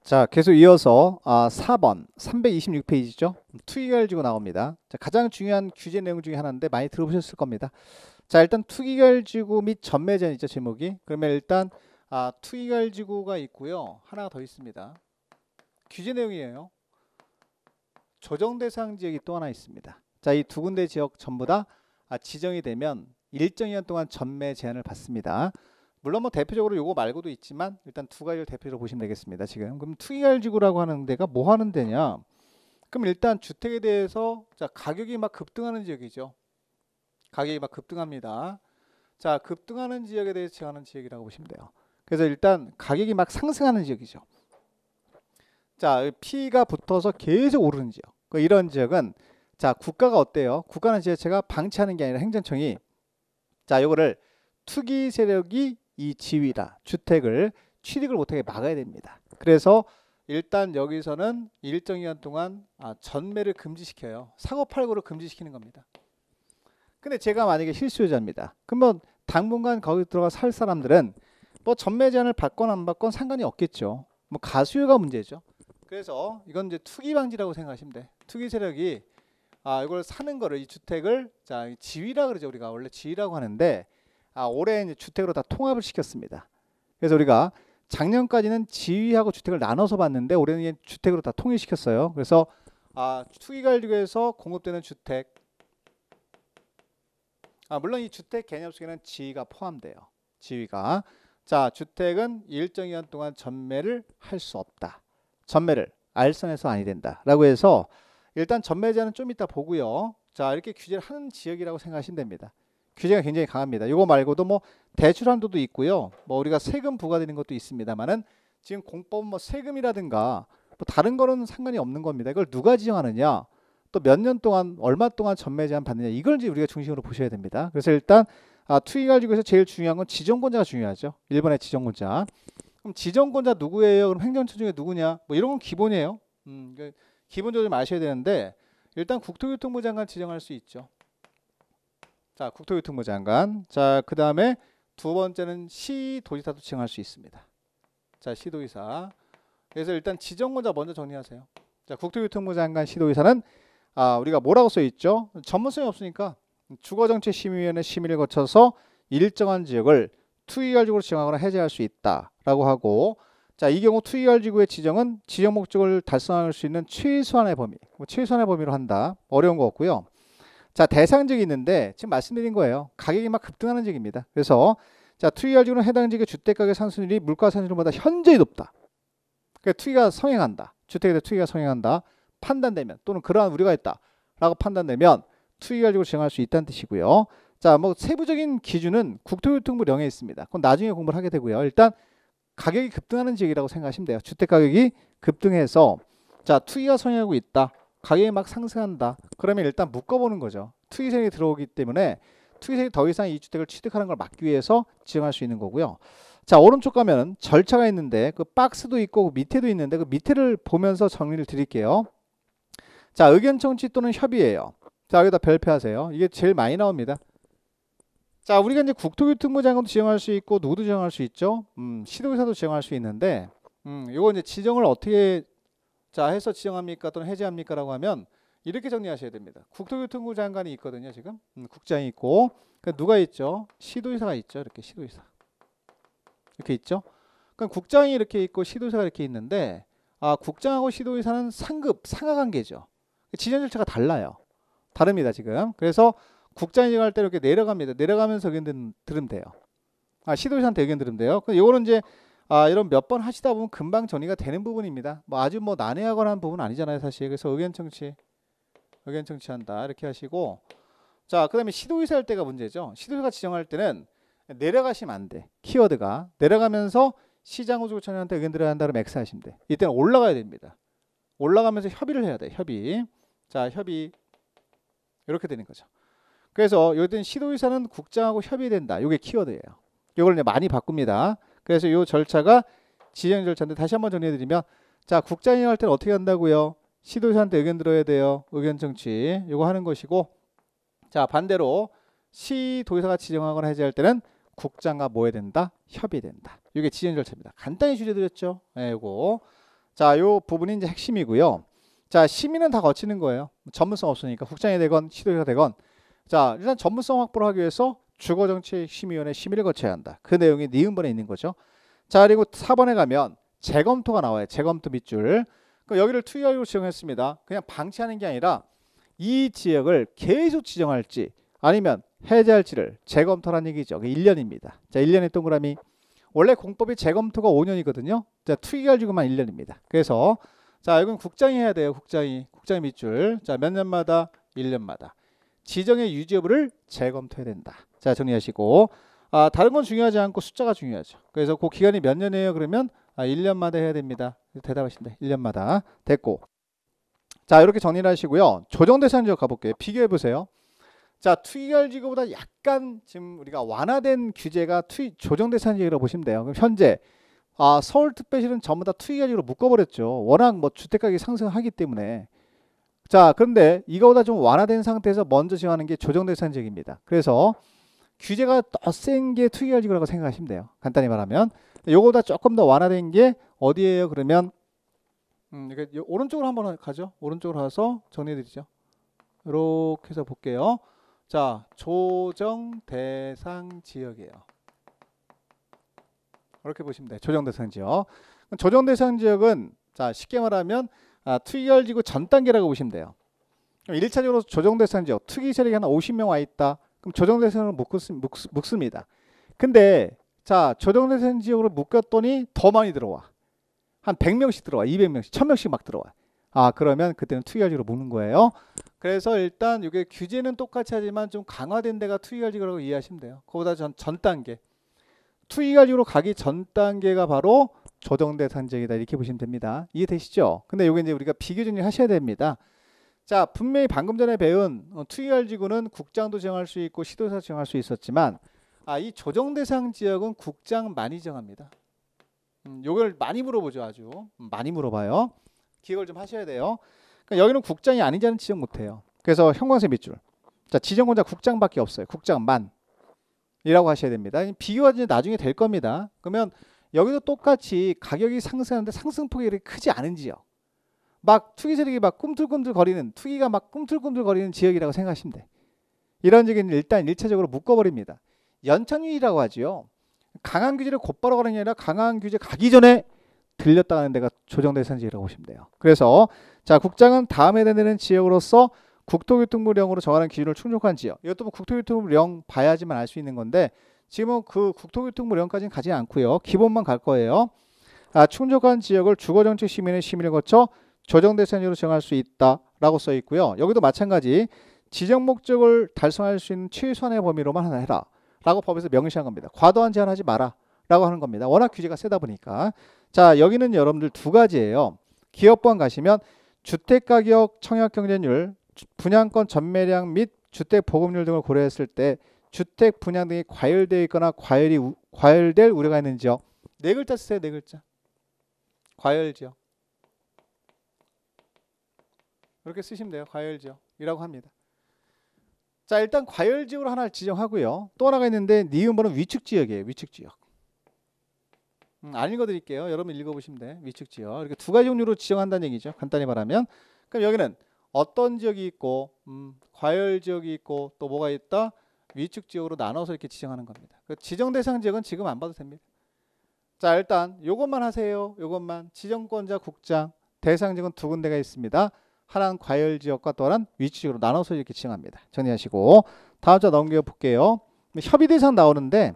자, 계속 이어서 4번 326페이지죠. 투기결지구 나옵니다. 자, 가장 중요한 규제 내용 중에 하나인데 많이 들어보셨을 겁니다. 자, 일단 투기결지구 및 전매제한이죠, 제목이. 그러면 일단 투기결지구가 있고요. 하나가 더 있습니다. 규제 내용이에요. 조정 대상 지역이 또 하나 있습니다. 자, 이 두 군데 지역 전부 다 지정이 되면 일정 기간 동안 전매 제한을 받습니다. 물론 뭐 대표적으로 요거 말고도 있지만 일단 두 가지를 대표적으로 보시면 되겠습니다. 지금 그럼 투기결지구라고 하는 데가 뭐 하는 데냐? 그럼 일단 주택에 대해서 자, 가격이 막 급등하는 지역이죠. 가격이 막 급등합니다. 자, 급등하는 지역에 대해서 지정하는 지역이라고 보시면 돼요. 그래서 일단 가격이 막 상승하는 지역이죠. 자, P가 붙어서 계속 오르는 지역. 이런 지역은 자, 국가가 어때요? 국가는 지자체가 방치하는 게 아니라 행정청이 자, 요거를 투기 세력이 이 지위라 주택을 취득을 못하게 막아야 됩니다. 그래서 일단 여기서는 일정 기간 동안 전매를 금지시켜요. 사고팔고를 금지시키는 겁니다. 근데 제가 만약에 실수요자입니다. 그러면 당분간 거기 들어가 살 사람들은 뭐 전매 제한을 받건 안 받건 상관이 없겠죠. 뭐 가수요가 문제죠. 그래서 이건 이제 투기 방지라고 생각하시면 돼. 투기 세력이 이걸 사는 거를 이 주택을 자, 지위라 그러죠. 우리가 원래 지위라고 하는데 올해 이제 주택으로 다 통합을 시켰습니다. 그래서 우리가 작년까지는 지위하고 주택을 나눠서 봤는데 올해는 주택으로 다 통일시켰어요. 그래서 투기결지구에서 공급되는 주택 물론 이 주택 개념 속에는 지위가 포함돼요. 지위가 자, 주택은 일정 기간 동안 전매를 할 수 없다. 전매를 알선해서 아니 된다 라고 해서 일단 전매 제한은 좀 이따 보고요. 자, 이렇게 규제를 하는 지역이라고 생각하시면 됩니다. 규제가 굉장히 강합니다. 이거 말고도 뭐 대출 한도도 있고요. 뭐 우리가 세금 부과되는 것도 있습니다만은 지금 공법은 뭐 세금이라든가 뭐 다른 거는 상관이 없는 겁니다. 이걸 누가 지정하느냐, 또 몇 년 동안 얼마 동안 전매 제한 받느냐, 이걸 이제 우리가 중심으로 보셔야 됩니다. 그래서 일단 투기결지구에서 제일 중요한 건 지정권자가 중요하죠. 1번의 지정권자. 그럼 지정권자 누구예요? 그럼 행정처 중에 누구냐? 뭐 이런 건 기본이에요. 기본적으로 좀 아셔야 되는데 일단 국토교통부 장관 지정할 수 있죠. 자, 국토교통부 장관. 자, 그 다음에 두 번째는 시도지사도 지정할 수 있습니다. 자, 시도지사. 그래서 일단 지정권자 먼저 정리하세요. 자, 국토교통부 장관, 시도지사는 우리가 뭐라고 써 있죠? 전문성이 없으니까 주거정책심의위원회 심의를 거쳐서 일정한 지역을 투기결지구로 지정하거나 해제할 수 있다라고 하고, 자, 이 경우 투기결지구의 지정은 지정 목적을 달성할 수 있는 최소한의 범위, 최소한의 범위로 한다. 어려운 거 없고요. 자, 대상지역이 있는데 지금 말씀드린 거예요. 가격이 막 급등하는 지역입니다. 그래서 자, 투기결지구는 해당 지역의 주택가격 상승률이 물가 상승률보다 현저히 높다. 그러니까 투기가 성행한다. 주택에 대해 투기가 성행한다. 판단되면 또는 그러한 우려가 있다라고 판단되면 투기결지구로 지정할 수 있다는 뜻이고요. 자, 뭐 세부적인 기준은 국토교통부 령에 있습니다. 그건 나중에 공부를 하게 되고요. 일단 가격이 급등하는 지역이라고 생각하시면 돼요. 주택 가격이 급등해서 자, 투기가 성행하고 있다. 가격이 막 상승한다. 그러면 일단 묶어보는 거죠. 투기세력이 들어오기 때문에 투기세력이 더 이상 이 주택을 취득하는 걸 막기 위해서 지정할 수 있는 거고요. 자, 오른쪽 가면은 절차가 있는데 그 박스도 있고 그 밑에도 있는데 그 밑에를 보면서 정리를 드릴게요. 자, 의견 청취 또는 협의예요. 자, 여기다 별표하세요. 이게 제일 많이 나옵니다. 자, 우리가 이제 국토교통부 장관도 지정할 수 있고 누구도 지정할 수 있죠. 시도지사도 지정할 수 있는데 요거 이제 지정을 어떻게 해서 지정합니까 또는 해제합니까 라고 하면 이렇게 정리하셔야 됩니다. 국토교통부 장관이 있거든요. 지금 국장이 있고 누가 있죠? 시도지사가 있죠. 이렇게 시도지사 이렇게 있죠. 그럼 국장이 이렇게 있고 시도지사가 이렇게 있는데 국장하고 시도지사는 상급 상하관계죠. 지정 절차가 달라요. 다릅니다. 지금. 그래서 국장이 지정할 때 이렇게 내려갑니다. 내려가면서 의견 들으면 돼요. 시도지사한테 의견 들으면 돼요. 이거는 이제 이런 몇 번 하시다 보면 금방 정리가 되는 부분입니다. 뭐 아주 뭐 난해하거나 하는 부분은 아니잖아요, 사실. 그래서 의견 청취한다 이렇게 하시고, 자, 그다음에 시도지사 할 때가 문제죠. 시도지사가 지정할 때는 내려가시면 안 돼. 키워드가 내려가면서 시장호주구청장한테 의견 들어야 한다 그러면 X 하시면 돼. 이때는 올라가야 됩니다. 올라가면서 협의를 해야 돼. 협의. 자, 협의 이렇게 되는 거죠. 그래서 여기는 시도지사는 국장하고 협의된다. 이게 키워드예요. 이걸 이제 많이 바꿉니다. 그래서 이 절차가 지정 절차인데 다시 한번 정리해드리면, 자, 국장이 할 때는 어떻게 한다고요? 시도지사한테 의견 들어야 돼요. 의견 청취 이거 하는 것이고, 자, 반대로 시도지사가 지정하거나 해제할 때는 국장과 뭐 해야 된다? 협의된다. 이게 지정 절차입니다. 간단히 줄여드렸죠. 이거 자, 요 부분이 이제 핵심이고요. 자, 심의는 다 거치는 거예요. 전문성 없으니까 국장이 되건 시도의사가 되건. 자, 일단 전문성 확보를 하기 위해서 주거정책심의위원회 심의를 거쳐야 한다. 그 내용이 니은번에 있는 거죠. 자, 그리고 4번에 가면 재검토가 나와요. 재검토 밑줄. 그럼 여기를 투기하기로 지정했습니다. 그냥 방치하는 게 아니라 이 지역을 계속 지정할지 아니면 해제할지를 재검토라는 얘기죠. 1년입니다. 자, 1년의 동그라미. 원래 공법이 재검토가 5년이거든요. 자, 투기가지고만 1년입니다. 그래서 자, 이건 국장이 해야 돼요. 국장이 밑줄. 자, 몇 년마다? 1년마다. 지정의 유지 여부를 재검토해야 된다. 자, 정리하시고. 다른 건 중요하지 않고 숫자가 중요하죠. 그래서 그 기간이 몇 년이에요? 그러면 1년마다 해야 됩니다. 대답하신다. 1년마다. 됐고. 자, 이렇게 정리를 하시고요. 조정대상 지역 가볼게요. 비교해 보세요. 자, 투기결지구보다 약간 지금 우리가 완화된 규제가 조정대상 지역이라고 보시면 돼요. 그럼 현재 서울특별시는 전부 다 투기결지구로 묶어버렸죠. 워낙 뭐 주택가격이 상승하기 때문에. 자, 그런데 이거보다 좀 완화된 상태에서 먼저 지정하는 게 조정대상 지역입니다. 그래서 규제가 더 센 게 투기결지구라고 생각하시면 돼요. 간단히 말하면. 요거보다 조금 더 완화된 게 어디예요? 그러면 오른쪽으로 한번 가죠. 오른쪽으로 가서 정리해드리죠. 이렇게 해서 볼게요. 자, 조정 대상 지역이에요. 이렇게 보시면 돼요. 조정 대상 지역. 조정 대상 지역은 자, 쉽게 말하면 투기결지구 전 단계라고 보시면 돼요. 그럼 1차적으로 조정 대상 지역 투기 세력이 한 50명 와 있다. 그럼 조정 대상으로 묶습니다. 근데 자, 조정 대상 지역으로 묶었더니 더 많이 들어와. 한 100명씩 들어와. 200명씩, 1000명씩 막 들어와. 그러면 그때는 투기결지구로 묶는 거예요. 그래서 일단 이게 규제는 똑같이 하지만 좀 강화된 데가 투기결지구라고 이해하시면 돼요. 그보다 전 단계. 투기결지구로 가기 전 단계가 바로 조정대상 지역이다. 이렇게 보시면 됩니다. 이해되시죠? 근데 이게 이제 우리가 비교 정리 하셔야 됩니다. 자, 분명히 방금 전에 배운 투기결지구는 국장도 정할 수 있고 시도사 정할 수 있었지만 이 조정대상 지역은 국장 많이 정합니다. 요걸 많이 물어보죠. 아주 많이 물어봐요. 기억을 좀 하셔야 돼요. 그러니까 여기는 국장이 아니지 않은 지정 못해요. 그래서 형광색 밑줄. 자, 지정권자 국장밖에 없어요. 국장만 이라고 하셔야 됩니다. 비교가 이제 나중에 될 겁니다. 그러면 여기도 똑같이 가격이 상승하는데 상승폭이 이렇게 크지 않은 지역, 막 투기 세력이 막 꿈틀꿈틀 거리는, 투기가 막 꿈틀꿈틀 거리는 지역이라고 생각하시면 돼. 이런 지역은 일단 1차적으로 묶어버립니다. 연착륙이라고 하죠. 강한 규제를 곧바로 가는 게 아니라 강한 규제 가기 전에 들렸다 가는 데가 조정대상 지역이라고 보시면 돼요. 그래서 자, 국장은 다음에 해당되는 지역으로서 국토교통부령으로 정하는 기준을 충족한 지역. 이것도 뭐 국토교통부령 봐야지만 알 수 있는 건데 지금은 그 국토교통부령까지는 가지 않고요. 기본만 갈 거예요. 충족한 지역을 주거정책심의회 심의를 거쳐 조정대상 지역으로 정할 수 있다라고 써 있고요. 여기도 마찬가지 지정 목적을 달성할 수 있는 최소한의 범위로만 하나 해라 라고 법에서 명시한 겁니다. 과도한 제한하지 마라 라고 하는 겁니다. 워낙 규제가 세다 보니까. 자, 여기는 여러분들 두 가지예요. 기업보안 가시면 주택가격 청약경쟁률, 분양권 전매량 및 주택 보급률 등을 고려했을 때 주택 분양 등이 과열되어 있거나 과열될 우려가 있는 지역. 네 글자 쓰세요. 네 글자. 과열 지역. 이렇게 쓰시면 돼요. 과열 지역이라고 합니다. 자, 일단 과열 지역으로 하나 지정하고요. 또 하나가 있는데 니은번은 위축 지역이에요. 위축 지역. 안 읽어드릴게요. 여러분 읽어보시면 돼. 위축 지역. 이렇게 두 가지 종류로 지정한다는 얘기죠. 간단히 말하면. 그럼 여기는 어떤 지역이 있고 과열 지역이 있고 또 뭐가 있다? 위축 지역으로 나눠서 이렇게 지정하는 겁니다. 그 지정 대상 지역은 지금 안 봐도 됩니다. 자, 일단 요것만 하세요. 요것만. 지정권자 국장 대상 지역은 두 군데가 있습니다. 하나는 과열 지역과 또 하나는 위축 지역으로 나눠서 이렇게 지정합니다. 정리하시고 다음 자 넘겨 볼게요. 협의 대상 나오는데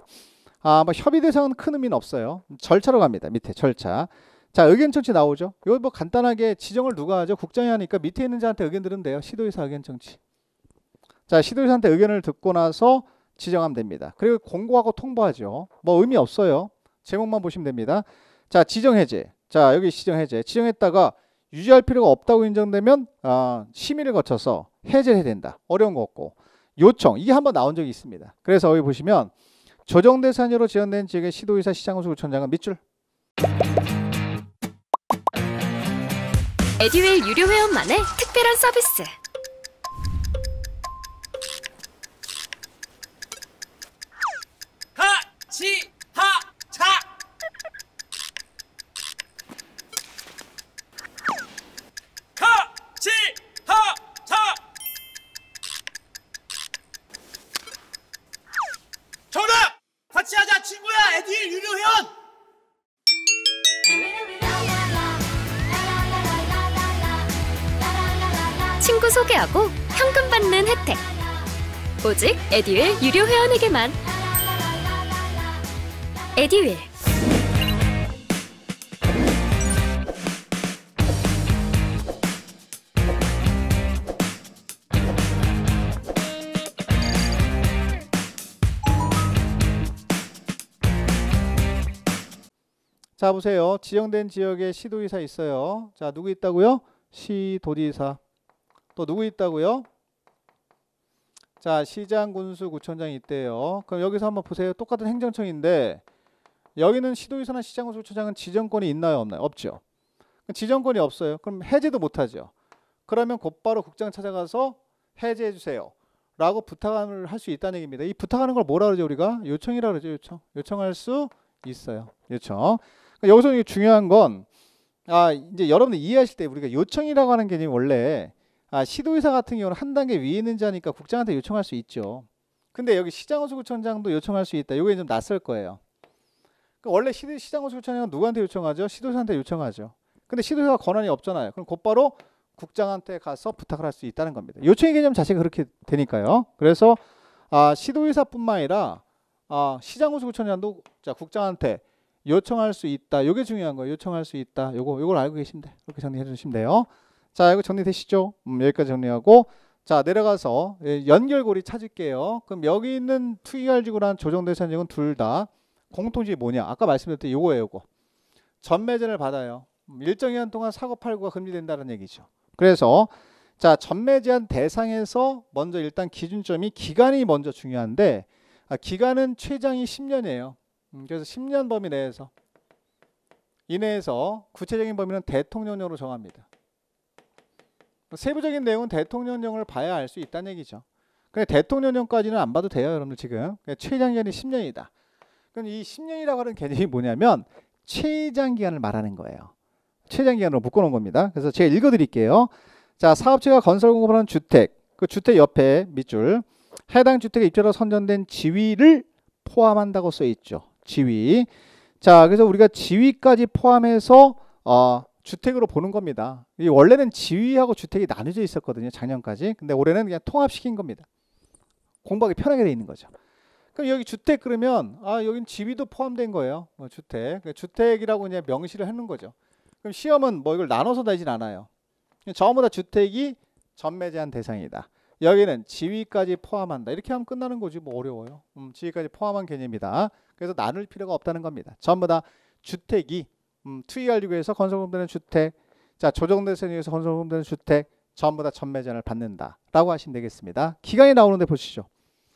뭐 협의 대상은 큰 의미는 없어요. 절차로 갑니다. 밑에 절차. 자, 의견 청취 나오죠. 이거 뭐 간단하게 지정을 누가 하죠? 국장이 하니까 밑에 있는 자한테 의견 들으면 돼요. 시도의사 의견 청취. 자, 시도의사한테 의견을 듣고 나서 지정하면 됩니다. 그리고 공고하고 통보하죠. 뭐 의미 없어요. 제목만 보시면 됩니다. 자, 지정 해제. 자, 여기 지정 해제. 지정했다가 유지할 필요가 없다고 인정되면 심의를 거쳐서 해제를 해야 된다. 어려운 거 없고. 요청. 이게 한번 나온 적이 있습니다. 그래서 여기 보시면 조정대상으로 지정된 지역의 시도의사 시장군수구청장은 밑줄. 에듀윌 유료 회원만의 특별한 서비스. 하치하차 친구 소개하고 현금 받는 혜택. 오직 에듀윌 유료 회원에게만. 에듀윌. 자, 보세요. 지정된 지역에 시도지사 있어요. 자, 누구 있다고요? 시도지사. 또 누구 있다고요? 자, 시장, 군수, 구청장이 있대요. 그럼 여기서 한번 보세요. 똑같은 행정청인데 여기는 시도지사나 시장, 군수, 구청장은 지정권이 있나요, 없나요? 없죠. 지정권이 없어요. 그럼 해제도 못하죠. 그러면 곧바로 국장 찾아가서 해제해 주세요 라고 부탁을 할 수 있다는 얘기입니다. 이 부탁하는 걸 뭐라 그러죠? 우리가 요청이라 그러죠. 요청. 요청할 수 있어요. 요청. 여기서 이게 중요한 건 이제 여러분들 이해하실 때 우리가 요청이라고 하는 개념이 원래 시도지사 같은 경우는 한 단계 위에 있는 자니까 국장한테 요청할 수 있죠. 근데 여기 시장호수구청장도 요청할 수 있다. 이게 좀 낯설 거예요. 원래 시장호수구청장은 누구한테 요청하죠? 시도지사한테 요청하죠. 근데 시도지사가 권한이 없잖아요. 그럼 곧바로 국장한테 가서 부탁을 할 수 있다는 겁니다. 요청의 개념 자체가 그렇게 되니까요. 그래서 시도지사뿐만 아니라 시장호수구청장도 국장한테 요청할 수 있다. 요게 중요한 거예요. 요청할 수 있다. 요걸 알고 계시면 돼. 이렇게 정리해 주시면 돼요. 자, 이거 정리되시죠? 여기까지 정리하고 자, 내려가서 연결고리 찾을게요. 그럼 여기 있는 투기가지구랑 조정대상지역은 둘 다 공통점이 뭐냐? 아까 말씀드렸던 요거예요. 요거. 전매전을 받아요. 일정 기간 동안 사고 팔고가 금지된다는 얘기죠. 그래서 자, 전매 제한 대상에서 먼저 일단 기준점이 기간이 먼저 중요한데 기간은 최장이 10년이에요. 그래서 10년 범위 내에서 이내에서 구체적인 범위는 대통령령으로 정합니다. 세부적인 내용은 대통령령을 봐야 알 수 있다는 얘기죠. 근데 대통령령까지는 안 봐도 돼요, 여러분들 지금. 최장 기간이 10년이다. 그럼 이 10년이라고 하는 개념이 뭐냐면 최장 기간을 말하는 거예요. 최장 기간으로 묶어놓은 겁니다. 그래서 제가 읽어드릴게요. 자, 사업체가 건설 공급을 하는 주택, 그 주택 옆에 밑줄, 해당 주택에 입주로 선정된 지위를 포함한다고 써 있죠. 지위. 자, 그래서 우리가 지위까지 포함해서 주택으로 보는 겁니다. 원래는 지위하고 주택이 나뉘어져 있었거든요. 작년까지. 근데 올해는 그냥 통합시킨 겁니다. 공부하기 편하게 돼 있는 거죠. 그럼 여기 주택 그러면 여긴 지위도 포함된 거예요. 주택. 주택이라고 그냥 명시를 해놓은 거죠. 그럼 시험은 이걸 나눠서 내진 않아요. 전부 다 주택이 전매 제한 대상이다. 여기는 지위까지 포함한다. 이렇게 하면 끝나는 거지. 어려워요. 지위까지 포함한 개념이다. 그래서 나눌 필요가 없다는 겁니다. 전부 다 주택이 투기가지구에서 건설공급되는 주택, 자, 조정대상에서 건설공급되는 주택 전부 다 전매 제한을 받는다 라고 하시면 되겠습니다. 기간이 나오는데 보시죠.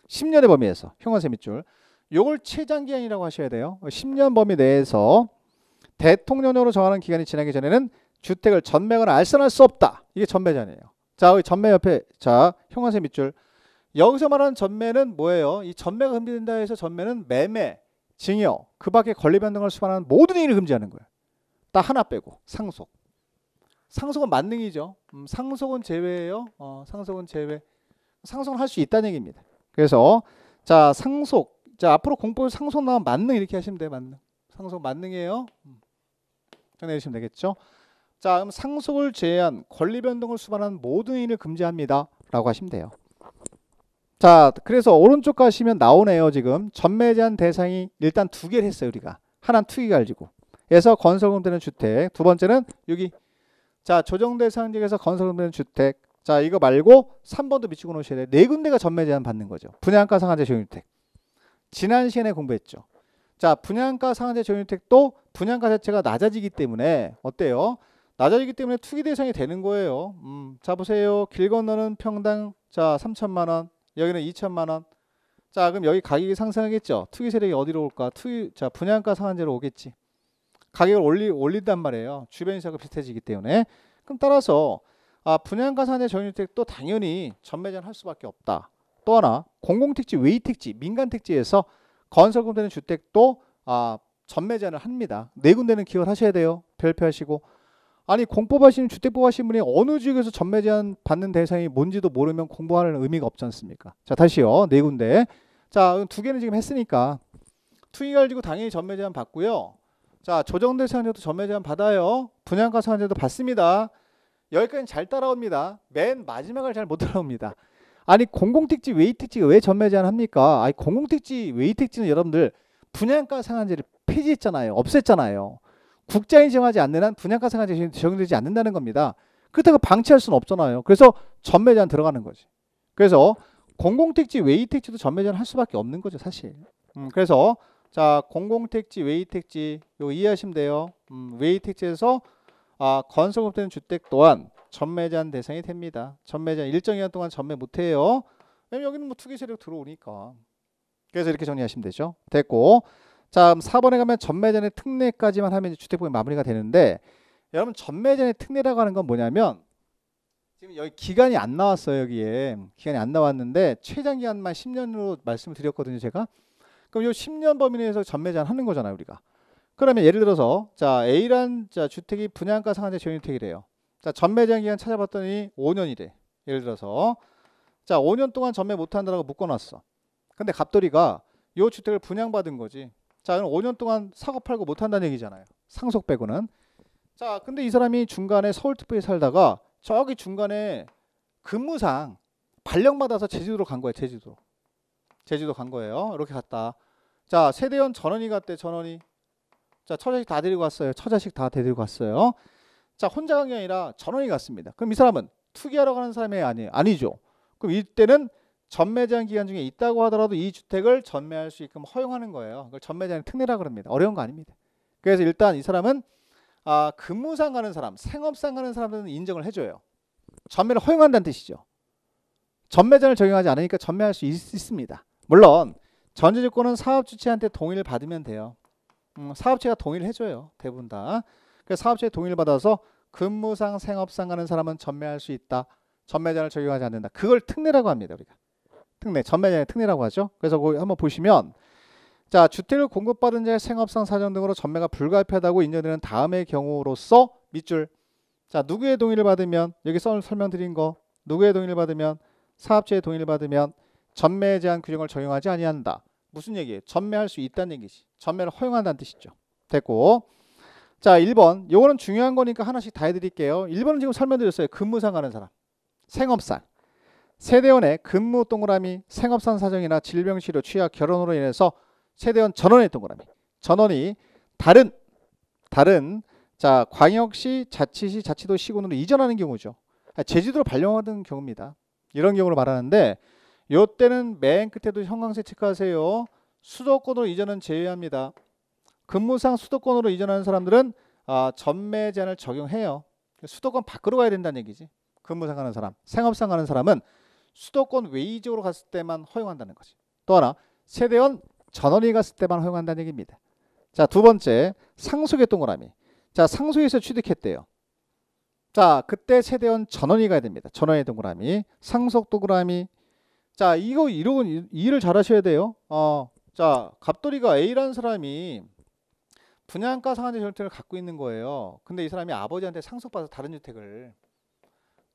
10년의 범위에서 형광색 밑줄, 요걸 최장기간이라고 하셔야 돼요. 10년 범위 내에서 대통령령으로 정하는 기간이 지나기 전에는 주택을 전매하거나 알선할 수 없다. 이게 전매 제한이에요. 자, 여기 전매 옆에 자, 형광색 밑줄, 여기서 말하는 전매는 뭐예요? 이 전매가 금지된다 해서 전매는 매매, 증여, 그 밖에 권리 변동을 수반하는 모든 행위를 금지하는 거예요. 딱 하나 빼고 상속. 상속은 만능이죠. 상속은 제외예요. 상속은 제외. 상속은 할 수 있다는 얘기입니다. 그래서 자, 상속. 자, 앞으로 공법에서 상속 나오면 만능 이렇게 하시면 돼요. 만능. 상속 만능이에요. 정리해 주시면 되겠죠. 자, 그럼 상속을 제외한 권리 변동을 수반하는 모든 행위를 금지합니다 라고 하시면 돼요. 자, 그래서 오른쪽 가시면 나오네요. 지금 전매 제한 대상이 일단 두 개를 했어요. 우리가 하나는 투기가지구 에서 건설공급되는 주택, 두 번째는 여기 자, 조정대상지역에서 건설공급되는 주택. 자, 이거 말고 3번도 미치고 놓으셔야 돼요. 네 군데가 전매 제한 받는 거죠. 분양가 상한제 조정주택. 지난 시간에 공부했죠. 자, 분양가 상한제 조정주택도 분양가 자체가 낮아지기 때문에 어때요? 낮아지기 때문에 투기 대상이 되는 거예요. 자, 보세요. 길 건너는 평당 자 3천만 원, 여기는 2천만 원. 자, 그럼 여기 가격이 상승하겠죠. 투기 세력이 어디로 올까? 자, 분양가 상한제로 오겠지. 가격을 올린단 말이에요. 주변 시세가 비슷해지기 때문에. 그럼 따라서 분양가 상한제 조정주택도 당연히 전매 제한 할 수밖에 없다. 또 하나, 공공택지, 외의택지, 민간택지에서 건설공급되는 주택도 전매 제한을 합니다. 네 군데는 기억을 하셔야 돼요. 별표하시고. 아니, 공법 하시는 주택법 하시는 분이 어느 지역에서 전매 제한 받는 대상이 뭔지도 모르면 공부하는 의미가 없지 않습니까? 자, 다시요. 네 군데. 자, 두 개는 지금 했으니까 투기가지구 당연히 전매 제한 받고요. 자, 조정대상자도 전매 제한 받아요. 분양가 상한제도 받습니다. 여기까지는 잘 따라옵니다. 맨 마지막을 잘 못 따라옵니다. 아니 공공택지 외의택지가 왜 전매 제한합니까? 아니 공공택지 외의택지는 여러분들 분양가 상한제를 폐지했잖아요. 없앴잖아요. 국장이 정하지 않는 한 분양가 상한제 적용되지 않는다는 겁니다. 그렇다고 방치할 수는 없잖아요. 그래서 전매 제한 들어가는 거지. 그래서 공공택지 외의택지도 전매 제한 할 수밖에 없는 거죠, 사실. 그래서 자 공공택지 외의택지 이거 이해하시면 돼요. 외의택지에서 건설업되는 주택 또한 전매 제한 대상이 됩니다. 전매 제한 일정 기간 동안 전매 못해요. 왜냐면 여기는 뭐 투기 세력 들어오니까. 그래서 이렇게 정리하시면 되죠. 됐고, 자 4번에 가면 전매 제한의 특례까지만 하면 이제 주택보험이 마무리가 되는데, 여러분 전매 제한의 특례라고 하는 건 뭐냐면 지금 여기 기간이 안 나왔어요. 여기에 기간이 안 나왔는데 최장 기간만 10년으로 말씀을 드렸거든요, 제가. 그럼 이 10년 범위 내에서 전매 제한 하는 거잖아요, 우리가. 그러면 예를 들어서 자 A란 자 주택이 분양가 상한제 적용주택이래요. 자 전매 제한 기간 찾아봤더니 5년이래. 예를 들어서 자 5년 동안 전매 못한다라고 묶어놨어. 근데 갑돌이가 이 주택을 분양받은 거지. 자 그럼 5년 동안 사고 팔고 못한다는 얘기잖아요. 상속 빼고는. 자 근데 이 사람이 중간에 서울특별에 살다가 저기 중간에 근무상 발령받아서 제주도로 간 거예요. 제주도 간 거예요. 이렇게 갔다. 자 세대원 전원이 갔대. 전원이. 자 처자식 다 데리고 갔어요. 처자식 다 데리고 갔어요. 자 혼자 간 게 아니라 전원이 갔습니다. 그럼 이 사람은 투기하러 가는 사람이 아니죠. 그럼 이때는 전매 제한 기간 중에 있다고 하더라도 이 주택을 전매할 수 있게끔 허용하는 거예요. 그걸 전매 제한 특례라 그럽니다. 어려운 거 아닙니다. 그래서 일단 이 사람은 근무상 가는 사람, 생업상 가는 사람들은 인정을 해줘요. 전매를 허용한다는 뜻이죠. 전매 제한을 적용하지 않으니까 전매할 수 있습니다. 물론 전제 조건은 사업주체한테 동의를 받으면 돼요. 사업체가 동의를 해줘요. 대부분 다. 그래서 사업체의 동의를 받아서 근무상 생업상 가는 사람은 전매할 수 있다. 전매 제한을 적용하지 않는다. 그걸 특례라고 합니다. 우리가. 특례, 전매 제한의 특례라고 하죠. 그래서 거기 한번 보시면 자 주택을 공급받은 자의 생업상 사정 등으로 전매가 불가피하다고 인정되는 다음의 경우로서 밑줄. 자 누구의 동의를 받으면 여기 설명드린 거 누구의 동의를 받으면 사업체의 동의를 받으면 전매 제한 규정을 적용하지 아니한다. 무슨 얘기예요? 전매할 수 있다는 얘기지. 전매를 허용한다는 뜻이죠. 됐고, 자 1번 요거는 중요한 거니까 하나씩 다 해드릴게요. 1번은 지금 설명드렸어요. 근무상 가는 사람, 생업상. 세대원의 근무 동그라미, 생업상 사정이나 질병 치료, 취약, 결혼으로 인해서 세대원 전원의 동그라미. 전원이 다른 자 광역시, 자치시, 자치도 시군으로 이전하는 경우죠. 제주도로 발령하는 경우입니다. 이런 경우를 말하는데 요때는 맨 끝에도 형광색 체크하세요. 수도권으로 이전은 제외합니다. 근무상 수도권으로 이전하는 사람들은 전매 제한을 적용해요. 수도권 밖으로 가야 된다는 얘기지. 근무상 가는 사람, 생업상 가는 사람은 수도권 외의 지역으로 갔을 때만 허용한다는 거지. 또 하나 세대원 전원이 갔을 때만 허용한다는 얘기입니다. 자, 두 번째 상속의 동그라미. 자, 상속에서 취득했대요. 자, 그때 세대원 전원이 가야 됩니다. 전원의 동그라미, 상속 동그라미. 자, 이거 이해를 잘 하셔야 돼요. 자, 갑돌이가 A라는 사람이 분양가 상한제 전세를 갖고 있는 거예요. 근데 이 사람이 아버지한테 상속받아서 다른 주택을.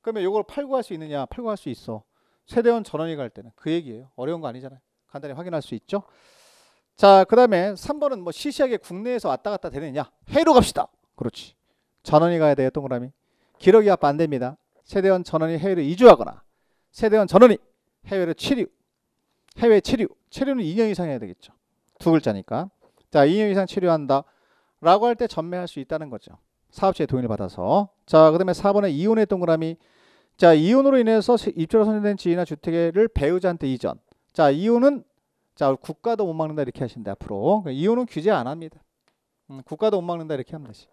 그러면 이걸 팔고 할 수 있느냐? 팔고 할 수 있어. 세대원 전원이 갈 때는 그 얘기예요. 어려운 거 아니잖아요. 간단히 확인할 수 있죠. 자, 그 다음에 3번은 뭐 시시하게 국내에서 왔다 갔다 되느냐? 해외로 갑시다. 그렇지. 전원이 가야 돼요. 동그라미. 기러기 아빠 안 됩니다. 세대원 전원이 해외로 이주하거나 세대원 전원이 해외로 체류. 해외 체류. 체류는 2년 이상 해야 되겠죠. 두 글자니까. 자, 2년 이상 체류한다. 라고 할 때 전매할 수 있다는 거죠. 사업체의 동의를 받아서. 자, 그 다음에 4번에 이혼의 동그라미. 자, 이혼으로 인해서 입주로 선정된 지위나 주택을 배우자한테 이전. 자, 이혼은 자 국가도 못 막는다 이렇게 하시면 돼. 앞으로 이혼은 규제 안 합니다. 국가도 못 막는다 이렇게 하면 되지.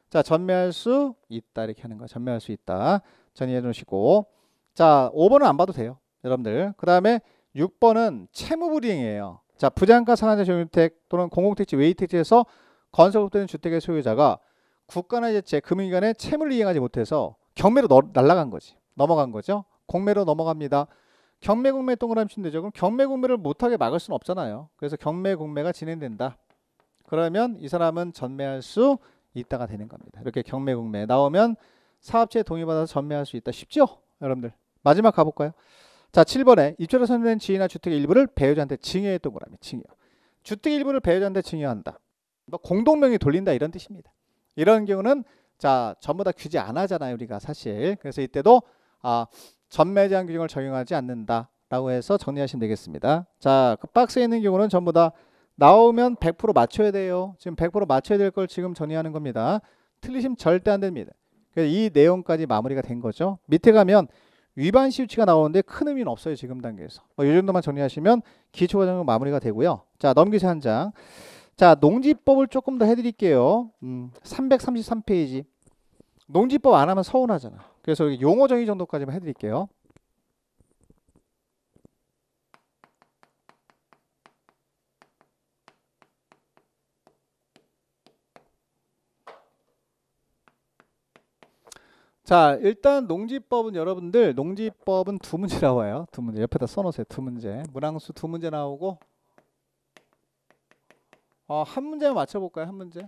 자, 전매할 수 있다 이렇게 하는 거. 전매할 수 있다. 정리해 놓으시고. 자, 5번은 안 봐도 돼요. 여러분들. 그 다음에 6번은 채무불이행이에요. 자, 부장가 상한제 적용주택 또는 공공택지 외의택지에서 건설되는 주택의 소유자가 국가나 제체 금융기관에 채무를 이행하지 못해서 경매로 날아간 거지. 넘어간 거죠. 공매로 넘어갑니다. 경매 공매 동그라미 치면 되죠. 그럼 경매 공매를 못하게 막을 수는 없잖아요. 그래서 경매 공매가 진행된다. 그러면 이 사람은 전매할 수 있다가 되는 겁니다. 이렇게 경매 공매 나오면 사업체에 동의받아서 전매할 수 있다. 쉽죠? 여러분들. 마지막 가볼까요? 자, 7번에 입주로 선정된 지위나 주택의 일부를 배우자한테 증여의 동그라미. 증여. 주택 일부를 배우자한테 증여한다. 뭐 공동명의 돌린다 이런 뜻입니다. 이런 경우는 자, 전부 다 규제 안 하잖아요, 우리가 사실. 그래서 이때도 전매 제한 규정을 적용하지 않는다라고 해서 정리하시면 되겠습니다. 자, 그 박스에 있는 경우는 전부 다 나오면 100% 맞춰야 돼요. 지금 100% 맞춰야 될 걸 지금 정리하는 겁니다. 틀리시면 절대 안 됩니다. 그래서 이 내용까지 마무리가 된 거죠. 밑에 가면 위반 시효치가 나오는데 큰 의미는 없어요, 지금 단계에서. 이 정도만 정리하시면 기초과정은 마무리가 되고요. 자, 넘기세요 한 장. 자, 농지법을 조금 더 해드릴게요. 333페이지. 농지법 안 하면 서운하잖아. 그래서 용어 정의 정도까지만 해드릴게요. 자, 일단 농지법은 여러분들 농지법은 두 문제 나와요. 두 문제 옆에다 써놓으세요. 두 문제. 문항수 두 문제 나오고 한 문제만 맞춰볼까요? 한 문제.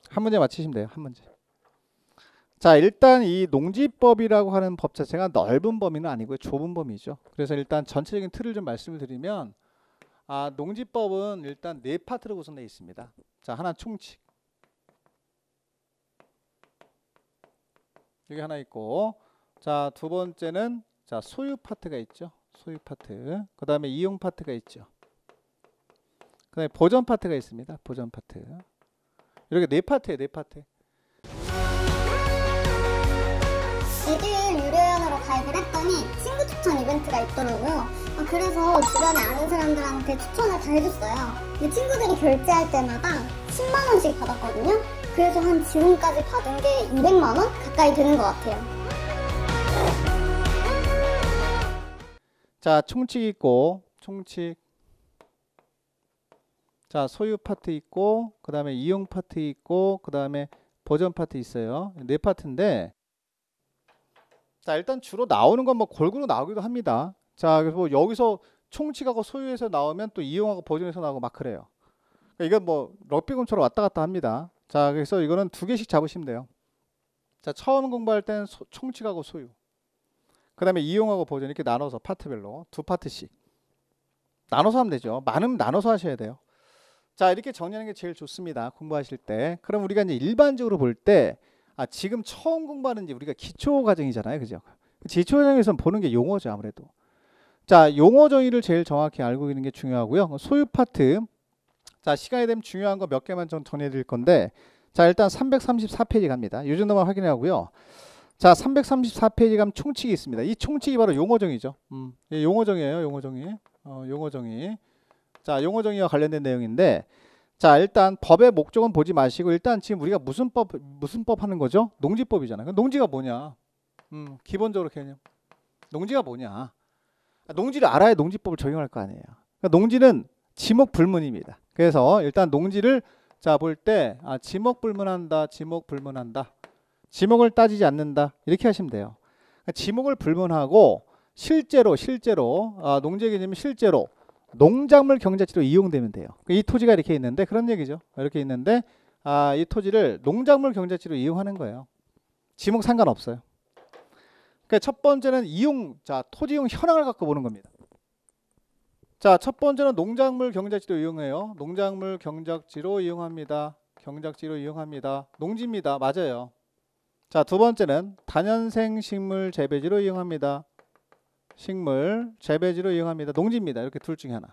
한 문제 맞히시면 돼요. 한 문제. 자, 일단 이 농지법이라고 하는 법 자체가 넓은 범위는 아니고요. 좁은 범위죠. 그래서 일단 전체적인 틀을 좀 말씀을 드리면 농지법은 일단 네 파트로 구성되어 있습니다. 자, 하나 총칙. 여기 하나 있고, 자, 두 번째는 자, 소유 파트가 있죠. 소유 파트. 그 다음에 이용 파트가 있죠. 그 다음에 보전 파트가 있습니다. 보전 파트. 이렇게 네 파트예요. 네 파트. 에듀윌 유료연으로 가입을 했더니 친구 추천 이벤트가 있더라고요. 그래서 주변에 아는 사람들한테 추천을 다 해줬어요. 근데 친구들이 결제할 때마다 10만 원씩 받았거든요. 그래서 한 지금까지 받은 게 200만 원 가까이 되는 것 같아요. 자, 총칙 있고, 총칙. 자, 소유 파트 있고, 그 다음에 이용 파트 있고, 그 다음에 보전 파트 있어요. 네 파트인데, 자, 일단 주로 나오는 건 뭐 골고루 나오기도 합니다. 자, 그래서 뭐 여기서 총칙하고 소유에서 나오면 또 이용하고 보전에서 나오고 막 그래요. 그러니까 이건 뭐 럭비공처럼 왔다 갔다 합니다. 자, 그래서 이거는 두 개씩 잡으시면 돼요. 자, 처음 공부할 때는 총칙하고 소유. 그 다음에 이용하고 보전 이렇게 나눠서 파트별로 두 파트씩 나눠서 하면 되죠. 많으면 나눠서 하셔야 돼요. 자, 이렇게 정리하는 게 제일 좋습니다. 공부하실 때. 그럼 우리가 이제 일반적으로 볼 때 지금 처음 공부하는 이제 우리가 기초 과정이잖아요. 그죠? 기초 과정에서는 보는 게 용어죠, 아무래도. 자, 용어 정의를 제일 정확히 알고 있는 게 중요하고요. 소유 파트. 자, 시간이 되면 중요한 거 몇 개만 좀 정리해 드릴 건데, 자, 일단 334페이지 갑니다. 이 정도만 확인하고요. 자, 334페이지 가면 총칙이 있습니다. 이 총칙이 바로 용어 정의죠. 용어 정의예요. 용어 정의. 용어 정의. 자, 용어 정의와 관련된 내용인데, 자, 일단 법의 목적은 보지 마시고, 일단 지금 우리가 무슨 법 하는 거죠? 농지법이잖아요. 농지가 뭐냐? 기본적으로 개념. 농지가 뭐냐? 농지를 알아야 농지법을 적용할 거 아니에요. 그러니까 농지는 지목불문입니다. 그래서 일단 농지를 자, 볼 때 지목불문한다. 지목불문한다. 지목을 따지지 않는다. 이렇게 하시면 돼요. 그러니까 지목을 불문하고 실제로 농지의 개념이 실제로 농작물 경작지로 이용되면 돼요. 이 토지가 이렇게 있는데 그런 얘기죠. 이렇게 있는데 이 토지를 농작물 경작지로 이용하는 거예요. 지목 상관없어요. 그러니까 첫 번째는 자, 토지용 현황을 갖고 보는 겁니다. 자, 첫 번째는 농작물 경작지로 이용해요. 농작물 경작지로 이용합니다. 경작지로 이용합니다. 농지입니다. 맞아요. 자, 두 번째는 다년생 식물 재배지로 이용합니다. 식물 재배지로 이용합니다. 농지입니다. 이렇게 둘 중에 하나.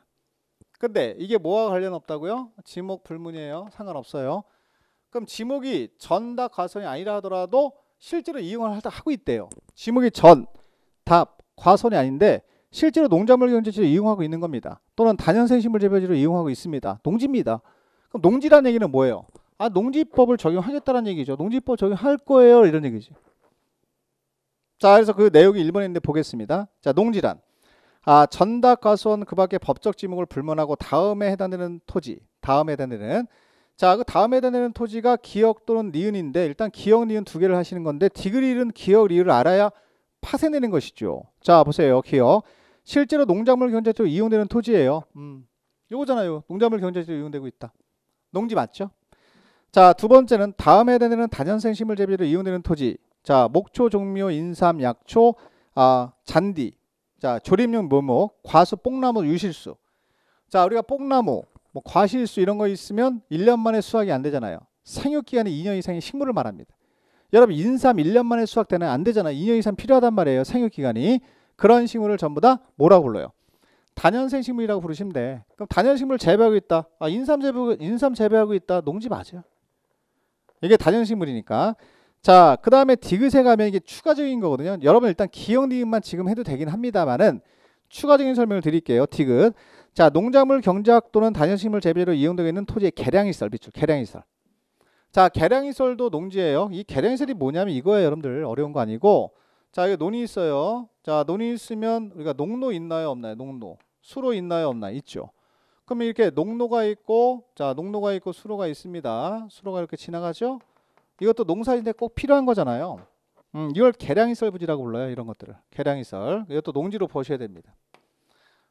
근데 이게 뭐와 관련 없다고요? 지목 불문이에요. 상관없어요. 그럼 지목이 전답 과선이 아니라 하더라도 실제로 이용을 하고 있대요. 지목이 답 과선이 아닌데 실제로 농작물 경작지로 이용하고 있는 겁니다. 또는 다년생 식물 재배지로 이용하고 있습니다. 농지입니다. 그럼 농지라는 얘기는 뭐예요? 농지법을 적용하겠다는 얘기죠. 농지법 적용할 거예요. 이런 얘기지. 자, 그래서 그 내용이 1번에 있는데 보겠습니다. 자, 농지란 전답 과수원 그 밖에 법적 지목을 불문하고 다음에 해당되는 토지. 다음에 해당되는 자, 그 다음에 해당되는 토지가 기역 또는 니은인데 일단 기역, 니은 두 개를 하시는 건데 디귿은 기역, 리을을 알아야 파생되는 것이죠. 자, 보세요. 기역. 실제로 농작물 경작지로 이용되는 토지예요. 요거잖아요. 농작물 경작지로 이용되고 있다. 농지 맞죠? 자, 두 번째는 다음에 해당되는 다년생 식물 재배로 이용되는 토지. 자, 목초, 종묘, 인삼, 약초, 잔디. 자, 조림용 묘목, 과수, 뽕나무, 유실수. 자, 우리가 뽕나무, 뭐 과실수 이런 거 있으면 1년 만에 수확이 안 되잖아요. 생육기간이 2년 이상의 식물을 말합니다. 여러분 인삼 1년 만에 수확되는 안 되잖아요. 2년 이상 필요하단 말이에요. 생육기간이. 그런 식물을 전부 다 뭐라고 불러요? 단연생 식물이라고 부르시면 돼. 그럼 단연식물 재배하고 있다. 인삼 재배하고 있다. 농지 맞아요. 이게 단연식물이니까. 자, 그 다음에 디귿에 가면 이게 추가적인 거거든요. 여러분 일단 기억 니은만 지금 해도 되긴 합니다만은 추가적인 설명을 드릴게요. 디귿. 자, 농작물 경작 또는 단연식물 재배로 이용되고 있는 토지의 계량이설 밑줄. 계량이설. 자, 계량이설도 농지예요. 이 계량이설이 뭐냐면 이거예요. 여러분들 어려운 거 아니고. 자, 여기 논이 있어요. 자, 논이 있으면 우리가 농로 있나요? 없나요? 농로. 수로 있나요? 없나요? 있죠. 그러면 이렇게 농로가 있고, 자, 농로가 있고 수로가 있습니다. 수로가 이렇게 지나가죠. 이것도 농사인데 꼭 필요한 거잖아요. 이걸 계량이설 부지라고 불러요. 이런 것들을. 계량이설. 이것도 농지로 보셔야 됩니다.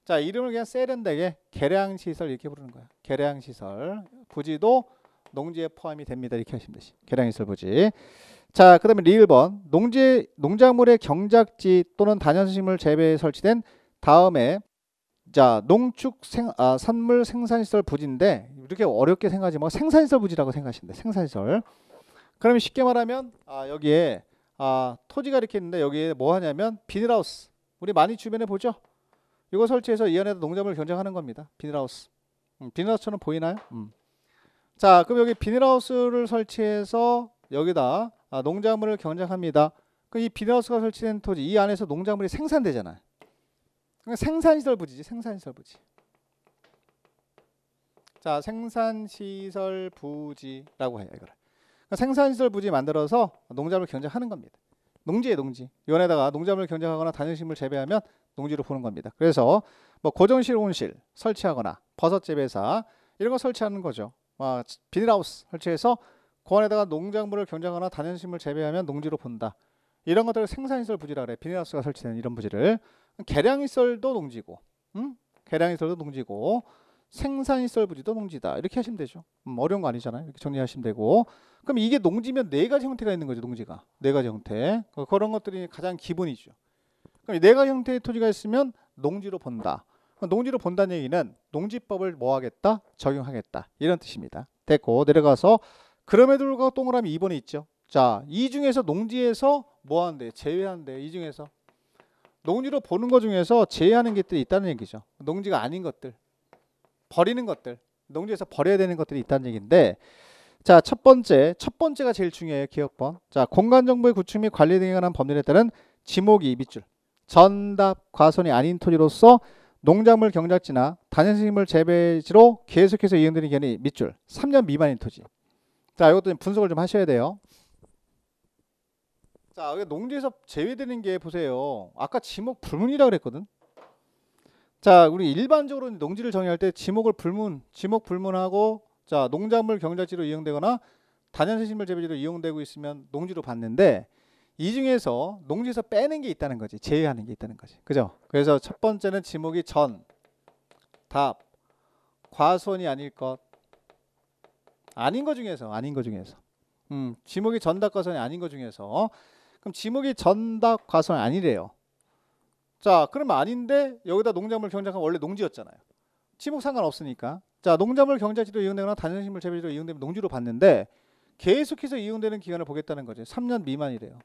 자, 이름을 그냥 세련되게 계량시설 이렇게 부르는 거예요. 계량시설. 부지도 농지에 포함이 됩니다. 이렇게 하시면 되시. 계량시설 부지. 자, 그 다음에 리을번. 농작물의 경작지 또는 단연식물 재배에 설치된 다음에 자, 산물 생산시설 부지인데 이렇게 어렵게 생각하지 말고 생산시설 부지라고 생각하시면 돼요. 생산시설. 그러면 쉽게 말하면 여기에 토지가 이렇게 있는데 여기에 뭐 하냐면 비닐하우스. 우리 많이 주변에 보죠? 이거 설치해서 이 안에다 농작물을 경작하는 겁니다. 비닐하우스. 비닐하우스처럼 보이나요? 자, 그럼 여기 비닐하우스를 설치해서 여기다 농작물을 경작합니다. 그럼 이 비닐하우스가 설치된 토지 이 안에서 농작물이 생산되잖아요. 그러니까 생산시설 부지지. 생산시설 부지. 자, 생산시설 부지라고 해요. 이거를. 그러니까 생산시설 부지 만들어서 농작물을 경작하는 겁니다. 농지에 농지. 이 안에다가 농작물을 경작하거나 단연식물 재배하면 농지로 보는 겁니다. 그래서 뭐 고정실 온실 설치하거나 버섯 재배사 이런 거 설치하는 거죠. 비닐하우스 설치해서 그 안에다가 농작물을 경작하거나 단연식물 재배하면 농지로 본다. 이런 것들을 생산시설 부지라 그래. 비닐하우스가 설치된 이런 부지를. 계량시설도 농지고, 계량시설도 농지고, 생산시설 부지도 농지다. 이렇게 하시면 되죠. 어려운 거 아니잖아요. 이렇게 정리하시면 되고. 그럼 이게 농지면 네 가지 형태가 있는 거죠. 농지가 네 가지 형태. 그런 것들이 가장 기본이죠. 그럼 네 가지 형태의 토지가 있으면 농지로 본다. 농지로 본다는 얘기는 농지법을 뭐 하겠다? 적용하겠다. 이런 뜻입니다. 됐고 내려가서 그럼에도 불구하고 동그라미 2번에 있죠. 자, 이 중에서 농지에서 뭐 하는데? 제외하는데. 이 중에서 농지로 보는 것 중에서 제외하는 것들이 있다는 얘기죠. 농지가 아닌 것들, 버리는 것들, 농지에서 버려야 되는 것들이 있다는 얘기인데, 자, 첫 번째가 제일 중요해요. 기억번. 자, 공간 정보의 구축 및 관리 등에 관한 법률에 따른 지목이 밑줄. 전답 과선이 아닌 토지로서 농작물 경작지나 단연식물 재배지로 계속해서 이용되는 기간이 밑줄. 3년 미만인 토지. 자, 이것도 분석을 좀 하셔야 돼요. 자, 여기 농지에서 제외되는 게 보세요. 아까 지목 불문이라고 그랬거든. 자, 우리 일반적으로 농지를 정의할 때 지목 불문하고 자, 농작물 경작지로 이용되거나 단연식물 재배지로 이용되고 있으면 농지로 봤는데 이 중에서 농지에서 빼는 게 있다는 거지. 제외하는 게 있다는 거지. 그죠? 그래서 첫 번째는 지목이 전, 답, 과수원이 아닐 것. 아닌 거 중에서. 지목이 전답 과수원이 아닌 거 중에서 그럼 지목이 전답 과수원이 아니래요. 자, 그러면 아닌데 여기다 농작물 경작하면 원래 농지였잖아요. 지목 상관없으니까. 자, 농작물 경작지로 이용되거나 단연식물 재배지로 이용되면 농지로 봤는데 계속해서 이용되는 기간을 보겠다는 거죠. 3년 미만이래요.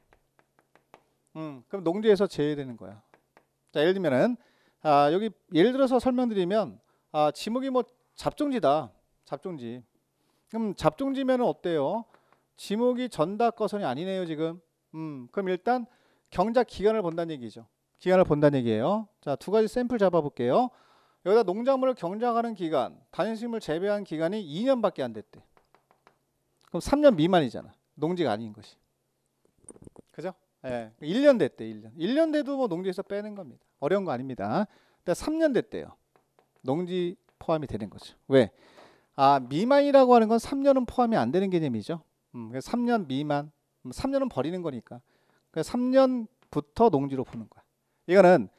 그럼 농지에서 제외되는 거야. 자, 예를 들면은 여기 예를 들어서 설명드리면 지목이 뭐 잡종지다. 잡종지. 그럼 잡종지면은 어때요? 지목이 전답 과수원이 아니네요, 지금. 그럼 일단 경작 기간을 본다는 얘기죠. 기간을 본다는 얘기예요. 자, 두 가지 샘플 잡아볼게요. 여기다 농작물을 경작하는 기간, 단연식물 재배한 기간이 2년밖에 안 됐대. 그럼 3년 미만이잖아. 농지가 아닌 것이. 그죠? 예. 1년 됐대, 1년. 1년 돼도 뭐 농지에서 빼는 겁니다. 어려운 거 아닙니다. 근데 3년 됐대요. 농지 포함이 되는 거죠. 왜? 미만이라고 하는 건 3년은 포함이 안 되는 개념이죠. 그래서 3년 미만, 3년은 버리는 거니까. 그래서 3년부터 농지로 보는 거야. 이거는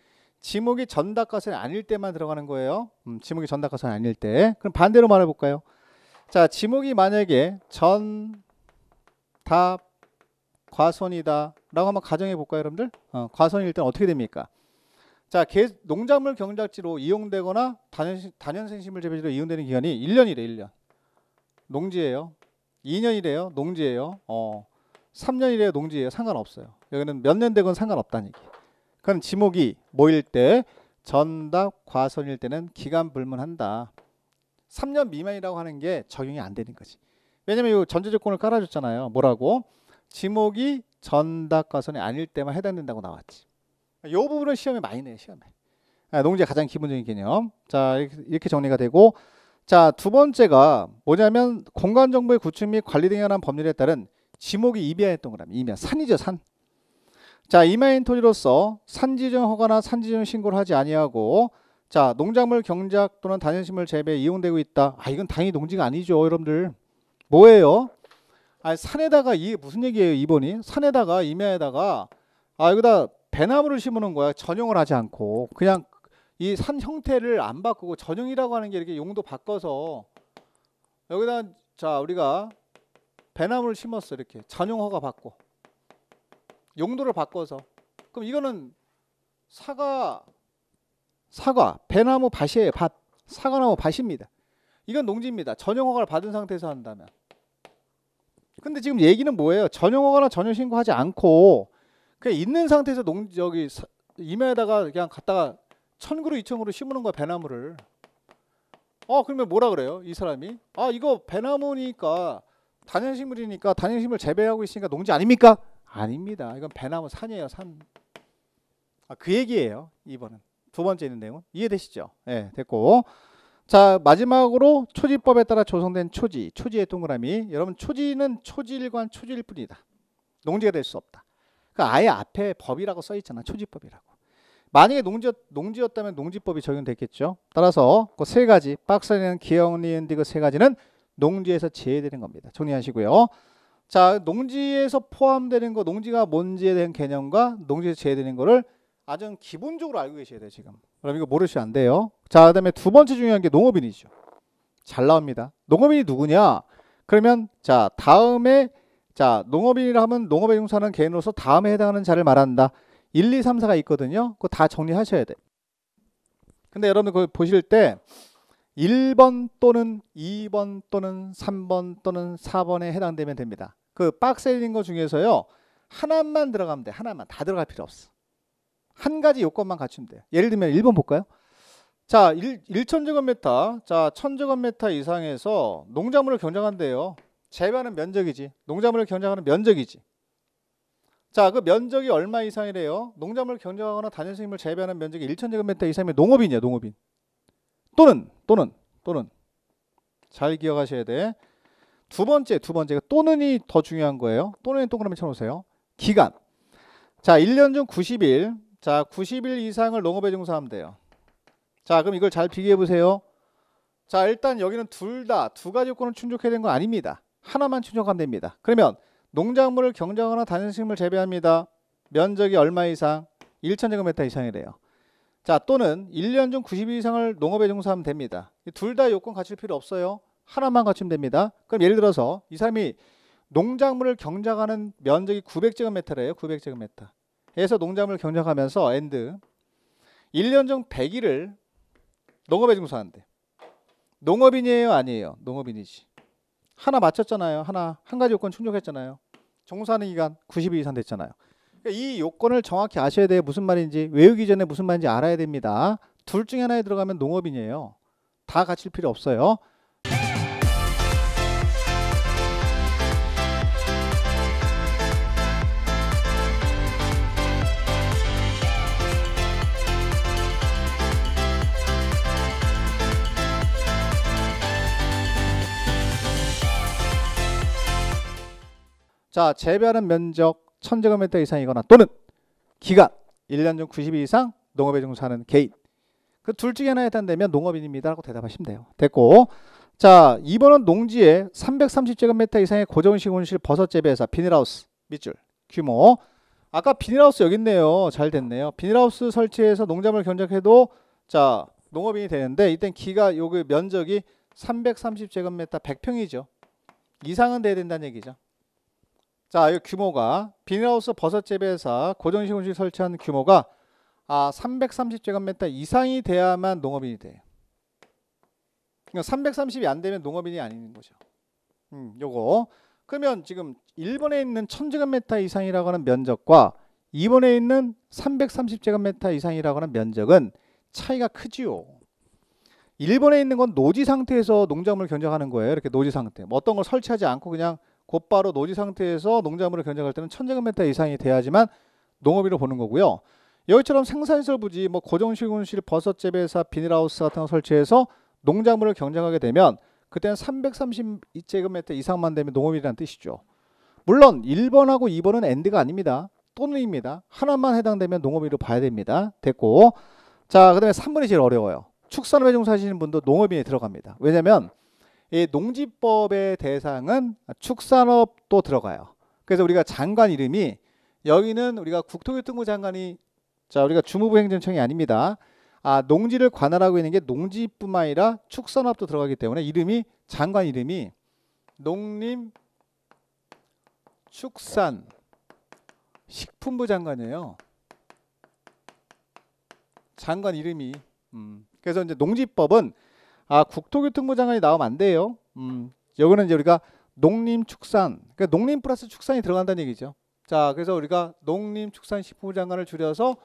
지목이 전답과수원이 아닐 때만 들어가는 거예요. 지목이 전답과수원이 아닐 때. 그럼 반대로 말해볼까요? 자, 지목이 만약에 전답 과수원이다 라고 한번 가정해 볼까요, 여러분들? 과수원일 때는 어떻게 됩니까? 자, 농작물 경작지로 이용되거나 단연생식물 재배지로 이용되는 기간이 1년이래. 1년. 농지예요. 2년이래요. 농지예요. 3년이래요. 농지예요. 상관없어요. 여기는 몇 년 되건 상관없다는 얘기. 그럼 지목이 뭐일 때? 전답 과선일 때는 기간 불문한다. 3년 미만이라고 하는 게 적용이 안 되는 거지. 왜냐면 이 전제 조건을 깔아줬잖아요. 뭐라고? 지목이 전답 과선이 아닐 때만 해당된다고 나왔지. 이 부분을 시험에 많이 내요. 시험에. 농지의 가장 기본적인 개념. 자, 이렇게 정리가 되고, 자, 두 번째가 뭐냐면 공간 정보의 구축 및 관리 등에 관한 법률에 따른 지목이 임야였던 거라면 임야, 산이죠, 산. 자, 임야인 토지로서 산지정 허가나 산지정 신고를 하지 아니하고, 자, 농작물 경작 또는 단연식물 재배에 이용되고 있다. 이건 당연히 농지가 아니죠, 여러분들. 뭐예요? 산에다가 이게 무슨 얘기예요, 2번이? 산에다가 임야에다가 여기다 배나무를 심으는 거야. 전용을 하지 않고 그냥 이 산 형태를 안 바꾸고 전용이라고 하는 게 이렇게 용도 바꿔서 여기다 자 우리가 배나무를 심었어. 이렇게 전용 허가 받고 용도를 바꿔서 그럼 이거는 사과 배나무 밭이에요. 밭 사과나무 밭입니다. 이건 농지입니다. 전용 허가를 받은 상태에서 한다면. 근데 지금 얘기는 뭐예요? 전용 허가나 전용 신고하지 않고 그냥 있는 상태에서 여기 임야에다가 그냥 갖다가 1000그루 2000그루 심는 거야, 배나무를. 그러면 뭐라 그래요? 이 사람이 이거 배나무니까 단연식물이니까 단연식물 재배하고 있으니까 농지 아닙니까? 아닙니다. 이건 배나무 산이에요, 산. 그 얘기예요. 2번은. 두 번째 있는 내용은 이해되시죠? 네, 됐고. 자, 마지막으로 초지법에 따라 조성된 초지의 동그라미. 여러분, 초지는 초지일관 초지일 뿐이다. 농지가 될 수 없다. 그러니까 아예 앞에 법이라고 써 있잖아. 초지법이라고. 만약에 농지였다면 농지법이 적용됐겠죠. 따라서 그 세 가지 박스에는 기억, 니은, 디귿 세 가지는 농지에서 제외되는 겁니다. 정리하시고요. 자, 농지에서 포함되는 거, 농지가 뭔지에 대한 개념과 농지에서 제외되는 거를 아주 기본적으로 알고 계셔야 돼요, 지금. 그럼 이거 모르시면 안 돼요. 자, 그다음에 두 번째 중요한 게 농업인이죠. 잘 나옵니다. 농업인이 누구냐? 그러면 자, 다음에 자, 농업인이라 하면 농업에 종사하는 개인으로서 다음에 해당하는 자를 말한다. 1, 2, 3, 4가 있거든요. 그거 다 정리하셔야 돼. 근데 여러분 그거 보실 때 1번 또는 2번 또는 3번 또는 4번에 해당되면 됩니다. 그 박스에 있는 거 중에서요. 하나만 들어가면 돼. 하나만. 다 들어갈 필요 없어. 한 가지 요건만 갖추면 돼요. 예를 들면 1번 볼까요? 자, 1,000제곱미터, 자, 1,000제곱미터 이상에서 농작물을 경작한대요. 재배하는 면적이지. 농작물을 경작하는 면적이지. 자, 그 면적이 얼마 이상이래요? 농작물을 경작하거나 단연식물 재배하는 면적이 1,000제곱미터 이상이면 농업인이야, 농업인. 또는 잘 기억하셔야 돼. 두 번째 또는이 더 중요한 거예요. 또는 동그라미 쳐놓으세요. 기간. 자, 1년 중 90일. 자, 90일 이상을 농업에 종사하면 돼요. 자, 그럼 이걸 잘 비교해 보세요. 자, 일단 여기는 두 가지 요건을 충족해야 되는 건 아닙니다. 하나만 충족하면 됩니다. 그러면 농작물을 경작하거나 단연식물 재배합니다. 면적이 얼마 이상? 1,000제곱미터 이상이래요. 자, 또는 1년 중 90일 이상을 농업에 종사하면 됩니다. 둘 다 요건 갖출 필요 없어요. 하나만 갖추면 됩니다. 그럼 예를 들어서 이 사람이 농작물을 경작하는 면적이 900제곱미터래요. 900제곱미터. 해서 농작물을 경작하면서 엔드 1년 중 100일을 농업에 종사한대. 농업인이에요? 아니에요? 농업인이지. 하나 맞췄잖아요. 한 가지 요건 충족했잖아요. 종사하는 기간 90일 이상 됐잖아요. 그러니까 이 요건을 정확히 아셔야 돼요. 무슨 말인지 외우기 전에 무슨 말인지 알아야 됩니다. 둘 중에 하나에 들어가면 농업인이에요. 다 갖출 필요 없어요. 자, 재배하는 면적 1,000제곱미터 이상이거나 또는 기간 1년 중 90일 이상 농업에 종사하는 개인. 그 둘 중에 하나에 해당되면 농업인입니다 라고 대답하시면 돼요. 됐고, 자, 2번은 농지에 330제곱미터 이상의 고정식 온실 버섯 재배회사 비닐하우스 밑줄 규모. 아까 비닐하우스 여기 있네요. 잘 됐네요. 비닐하우스 설치해서 농작물 경작해도 자, 농업인이 되는데 이땐 요기 면적이 330제곱미터 100평이죠. 이상은 돼야 된다는 얘기죠. 자, 이 규모가 비닐하우스 버섯 재배회사 고정식 온실 설치한 규모가 330제곱미터 이상이 돼야만 농업인이 돼. 그러니까 330이 안 되면 농업인이 아닌 거죠. 요거. 그러면 지금 1번에 있는 1000제곱미터 이상이라고 하는 면적과 2번에 있는 330제곱미터 이상이라고 하는 면적은 차이가 크지요. 1번에 있는 건 노지 상태에서 농작물을 견적하는 거예요. 이렇게 노지 상태. 뭐 어떤 걸 설치하지 않고 그냥 곧바로 노지 상태에서 농작물을 견적할 때는 1000제곱미터 이상이 돼야지만 농업인으로 보는 거고요. 여기처럼 생산시설 부지, 뭐 고정시공실, 버섯 재배사, 비닐하우스 같은 거 설치해서 농작물을 경작하게 되면 그때는 332제곱미터 이상만 되면 농업인이라는 뜻이죠. 물론 1번하고 2번은 AND가 아닙니다. 또는입니다. 하나만 해당되면 농업인으로 봐야 됩니다. 됐고, 자, 그 다음에 3번이 제일 어려워요. 축산업에 종사하시는 분도 농업인에 들어갑니다. 왜냐면 이 농지법의 대상은 축산업도 들어가요. 그래서 우리가 장관 이름이 여기는 우리가 국토교통부 장관이, 자, 우리가 주무부 행정청이 아닙니다. 농지를 관할하고 있는 게 농지뿐만 아니라 축산업도 들어가기 때문에 이름이, 장관 이름이 농림 축산 식품부 장관이에요. 장관 이름이. 그래서 이제 농지법은 국토교통부 장관이 나오면 안 돼요. 여기는 이제 우리가 농림축산, 그러니까 농림 플러스 축산이 들어간다는 얘기죠. 자, 그래서 우리가 농림축산식품부 장관을 줄여서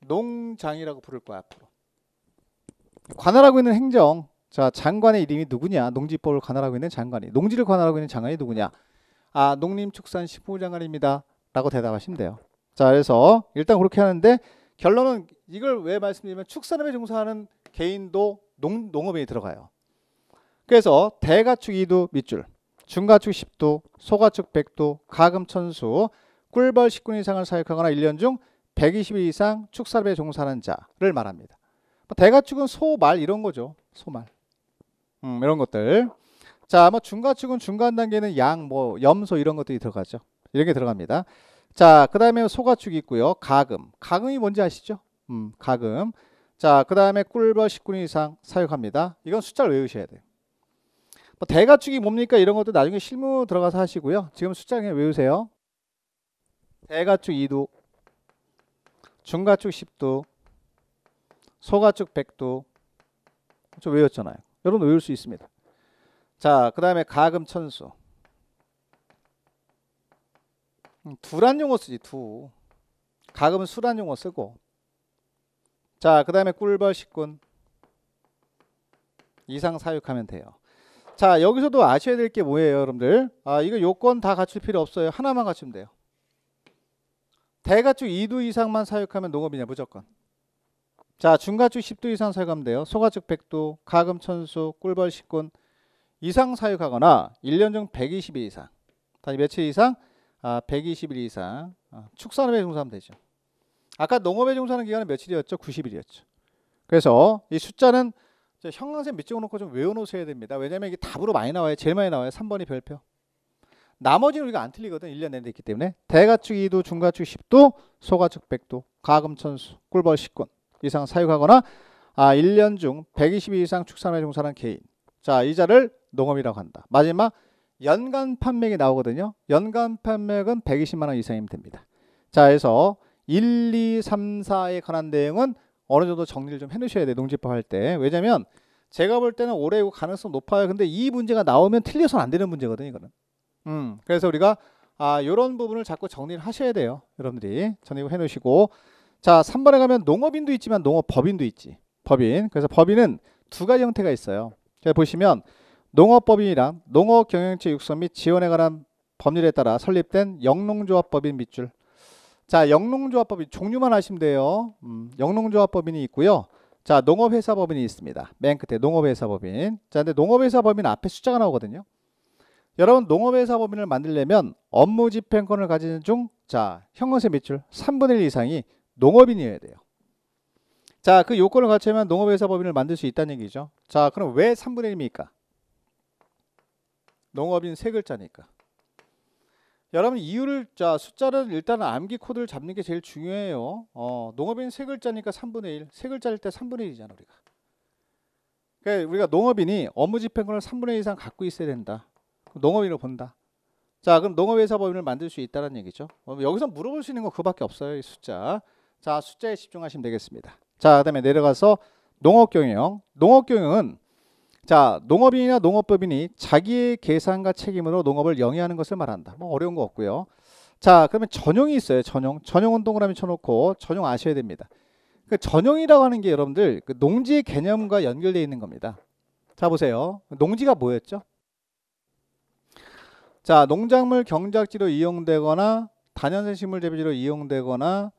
농장이라고 부를 거야 앞으로. 관할하고 있는 행정, 자, 장관의 이름이 누구냐? 농지법을 관할하고 있는 장관이, 농지를 관할하고 있는 장관이 누구냐? 농림축산식품부 장관입니다 라고 대답하시면 돼요. 자, 그래서 일단 그렇게 하는데 결론은 이걸 왜 말씀드리면 축산업에 종사하는 개인도 농업인이 들어가요. 그래서 대가축 2두 밑줄, 중가축 10두, 소가축 100두, 가금 1000수, 꿀벌 10군 이상을 사육하거나 1년 중 120일 이상 축산업에 종사하는 자를 말합니다. 대가축은 소, 말 이런 거죠. 소말. 이런 것들. 자, 뭐 중가축은 중간 단계는 양, 뭐 염소 이런 것들이 들어가죠. 이런 게 들어갑니다. 자, 그 다음에 소가축이 있고요. 가금. 가금이 뭔지 아시죠? 가금. 자, 그 다음에 꿀벌 10군 이상 사육합니다. 이건 숫자를 외우셔야 돼요. 뭐 대가축이 뭡니까? 이런 것도 나중에 실무 들어가서 하시고요. 지금 숫자 그냥 외우세요. 대가축 2두, 중가축 10두, 소가축 100두. 저 외웠잖아요. 여러분 외울 수 있습니다. 자, 그 다음에 가금 1000수. 두란 용어 쓰지, 두. 가금은 수란 용어 쓰고. 자, 그 다음에 꿀벌 10군 이상 사육하면 돼요. 자, 여기서도 아셔야 될 게 뭐예요, 여러분들? 이거 요건 다 갖출 필요 없어요. 하나만 갖추면 돼요. 대가축 2두 이상만 사육하면 농업이냐, 무조건. 자, 중가축 10두 이상 사육하면 돼요. 소가축 100두, 가금 1000수, 꿀벌 10군 이상 사육하거나 1년 중 120일 이상. 다시 며칠 이상? 120일 이상. 축산업에 종사하면 되죠. 아까 농업에 종사하는 기간은 며칠이었죠? 90일이었죠. 그래서 이 숫자는 형광색 밑 찍어놓고 좀 외워놓으셔야 됩니다. 왜냐면 이게 답으로 많이 나와요. 제일 많이 나와요. 3번이 별표. 나머지는 우리가 안 틀리거든. 1년 내내 있기 때문에. 대가축 2두, 중가축 10두, 소가축 100두, 가금 1000수, 꿀벌 10군 이상 사육하거나 1년 중 120일 이상 축산업에 종사하는 개인. 자, 이 자를 농업이라고 한다. 마지막 연간 판매액이 나오거든요. 연간 판매액은 120만 원 이상이면 됩니다. 자, 그래서 1, 2, 3, 4에 관한 내용은 어느 정도 정리를 좀 해놓으셔야 돼요. 농지법 할 때. 왜냐면 제가 볼 때는 올해 가능성 높아요. 근데 이 문제가 나오면 틀려서는 안 되는 문제거든요. 이거는. 그래서 우리가 이런 부분을 자꾸 정리를 하셔야 돼요. 여러분들이 정리를 해놓으시고. 자, 3번에 가면 농업인도 있지만 농업법인도 있지. 법인. 그래서 법인은 두 가지 형태가 있어요. 자, 보시면 농업법인이란 농업경영체 육성 및 지원에 관한 법률에 따라 설립된 영농조합법인 밑줄. 자, 영농조합법인 종류만 아시면 돼요. 영농조합법인이 있고요. 자, 농업회사법인이 있습니다. 맨 끝에 농업회사법인. 자, 근데 농업회사법인 앞에 숫자가 나오거든요. 여러분, 농업회사법인을 만들려면 업무집행권을 가지는 중, 자, 형광색 밑줄 3분의 1 이상이 농업인이어야 돼요. 자, 그 요건을 갖추면 농업회사법인을 만들 수 있다는 얘기죠. 자, 그럼 왜 3분의 1입니까? 농업인 세 글자니까. 여러분, 이유를, 자, 숫자는 일단 암기 코드를 잡는 게 제일 중요해요. 농업인 세 글자니까 3분의 1. 세 글자일 때 3분의 1이잖아, 우리가. 그러니까 우리가 농업인이 업무집행권을 3분의 1 이상 갖고 있어야 된다. 농업인으로 본다. 자, 그럼 농업회사법인을 만들 수 있다는 얘기죠. 여기서 물어볼 수 있는 건 그거밖에 없어요, 이 숫자. 자, 숫자에 집중하시면 되겠습니다. 자, 그다음에 내려가서 농업경영. 농업경영은 자, 농업인이나 농업법인이 자기의 계산과 책임으로 농업을 영위하는 것을 말한다. 뭐 어려운 거 없고요. 자, 그러면 전용이 있어요. 전용은 동그라미 쳐놓고 전용 아셔야 됩니다. 그 전용이라고 하는 게 여러분들 그 농지의 개념과 연결되어 있는 겁니다. 자, 보세요. 농지가 뭐였죠? 자, 농작물 경작지로 이용되거나 다년생 식물 재배지로 이용되거나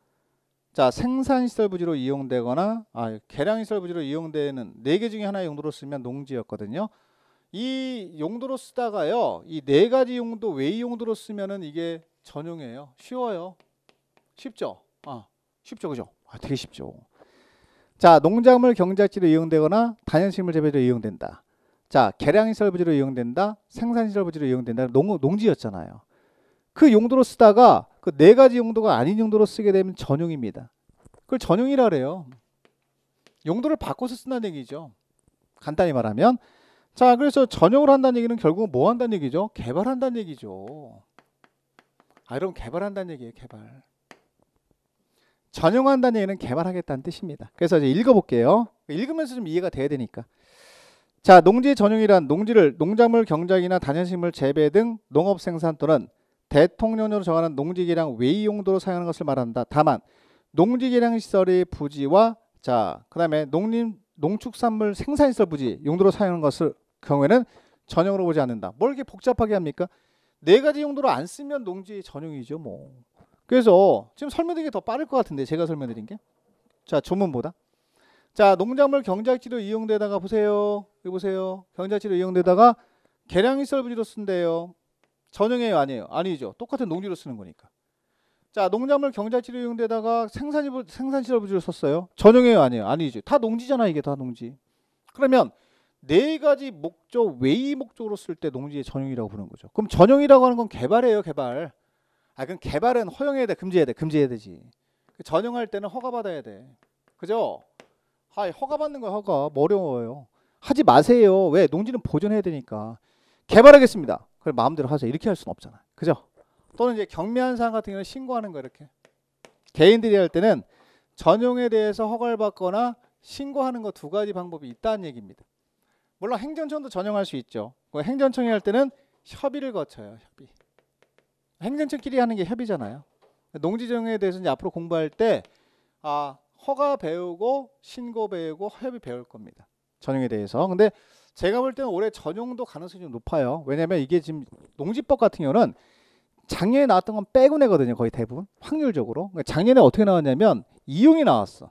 자, 생산시설 부지로 이용되거나 계량시설 부지로 이용되는 4개 중에 하나의 용도로 쓰면 농지였거든요. 이 용도로 쓰다가요, 이 4가지 용도 외의 용도로 쓰면은 이게 전용이에요. 쉬워요. 쉽죠? 쉽죠, 그죠? 되게 쉽죠. 자, 농작물 경작지로 이용되거나 다년식물 재배지로 이용된다. 자, 계량시설 부지로 이용된다. 생산시설 부지로 이용된다. 농지였잖아요. 그 용도로 쓰다가 그 4가지 용도가 아닌 용도로 쓰게 되면 전용입니다. 그걸 전용이라 그래요. 용도를 바꿔서 쓴다는 얘기죠. 간단히 말하면. 자, 그래서 전용을 한다는 얘기는 결국은 뭐 한다는 얘기죠? 개발한다는 얘기죠. 여러분, 개발한다는 얘기예요. 개발. 전용한다는 얘기는 개발하겠다는 뜻입니다. 그래서 이제 읽어볼게요. 읽으면서 좀 이해가 돼야 되니까. 자, 농지 전용이란 농지를 농작물 경작이나 다년식물 재배 등 농업 생산 또는 대통령령으로 정하는 농지 계량 외의 용도로 사용하는 것을 말한다. 다만 농지 계량 시설의 부지와 자, 그다음에 농축산물 생산시설 부지 용도로 사용하는 것을 경우에는 전용으로 보지 않는다. 뭘 이렇게 복잡하게 합니까? 4가지 용도로 안 쓰면 농지 전용이죠, 뭐. 그래서 지금 설명드린 게 더 빠를 것 같은데 제가 설명드린 게. 자, 조문보다. 자, 농작물 경작지로 이용되다가 보세요. 여기 보세요. 경작지로 이용되다가 계량시설 부지로 쓴대요. 전용이에요, 아니에요? 아니죠. 똑같은 농지로 쓰는 거니까. 자, 농작물 경작지로 이용되다가 생산시설 부지로 썼어요. 전용이에요, 아니에요? 아니죠. 다 농지잖아, 이게 다 농지. 그러면 4가지 목적 외의 목적으로 쓸 때 농지의 전용이라고 부르는 거죠. 그럼 전용이라고 하는 건 개발이에요, 개발. 그럼 개발은 허용해야 돼, 금지해야 돼, 금지해야 되지. 전용할 때는 허가 받아야 돼. 그죠? 허가 받는 거야, 허가. 뭐 어려워요. 하지 마세요. 왜? 농지는 보존해야 되니까. 개발하겠습니다. 그걸 마음대로 하세요. 이렇게 할 수는 없잖아. 그죠? 또는 이제 경미한 사항 같은 경우는 신고하는 거 이렇게. 개인들이 할 때는 전용에 대해서 허가를 받거나 신고하는 거 2가지 방법이 있다는 얘기입니다. 물론 행정청도 전용할 수 있죠. 행정청이 할 때는 협의를 거쳐요. 협의. 행정청끼리 하는 게 협의잖아요. 농지 전용에 대해서 이제 앞으로 공부할 때 허가 배우고 신고 배우고 협의 배울 겁니다. 전용에 대해서. 근데 제가 볼 때는 올해 전용도 가능성이 좀 높아요. 왜냐면 이게 지금 농지법 같은 경우는 작년에 나왔던 건 빼고 내거든요. 거의 대부분. 확률적으로. 그러니까 작년에 어떻게 나왔냐면 이용이 나왔어.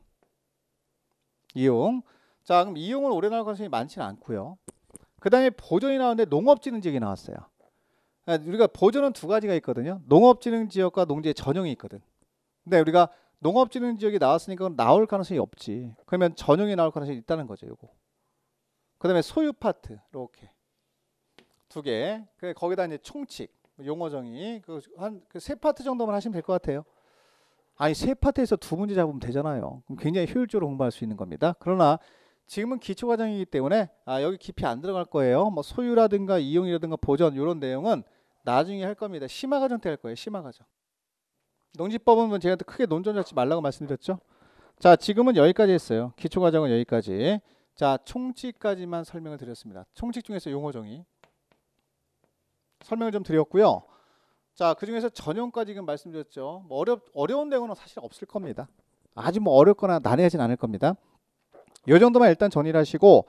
이용. 자, 그럼 이용은 올해 나올 가능성이 많지는 않고요. 그 다음에 보존이 나왔는데 농업진흥지역이 나왔어요. 우리가 보존은 2가지가 있거든요. 농업진흥지역과 농지의 전용이 있거든. 근데 우리가 농업진흥지역이 나왔으니까 나올 가능성이 없지. 그러면 전용이 나올 가능성이 있다는 거죠. 요거. 그 다음에 소유 파트 이렇게 2개. 거기다 이제 총칙 용어 정의 한 3파트 정도만 하시면 될 것 같아요. 아니 3파트에서 2문제 잡으면 되잖아요. 그럼 굉장히 효율적으로 공부할 수 있는 겁니다. 그러나 지금은 기초과정이기 때문에 여기 깊이 안 들어갈 거예요. 뭐 소유라든가 이용이라든가 보전 이런 내용은 나중에 할 겁니다. 심화과정 때 할 거예요. 심화과정. 농지법은 제가 크게 논점 잡지 말라고 말씀드렸죠. 자, 지금은 여기까지 했어요. 기초과정은 여기까지. 자, 총칙까지만 설명을 드렸습니다. 총칙 중에서 용어 정의 설명을 좀 드렸고요. 자, 그 중에서 전용까지 지금 말씀드렸죠. 뭐 어려운 내용은 사실 없을 겁니다. 아주 뭐 어렵거나 난해하진 않을 겁니다. 이 정도만 일단 정리를 하시고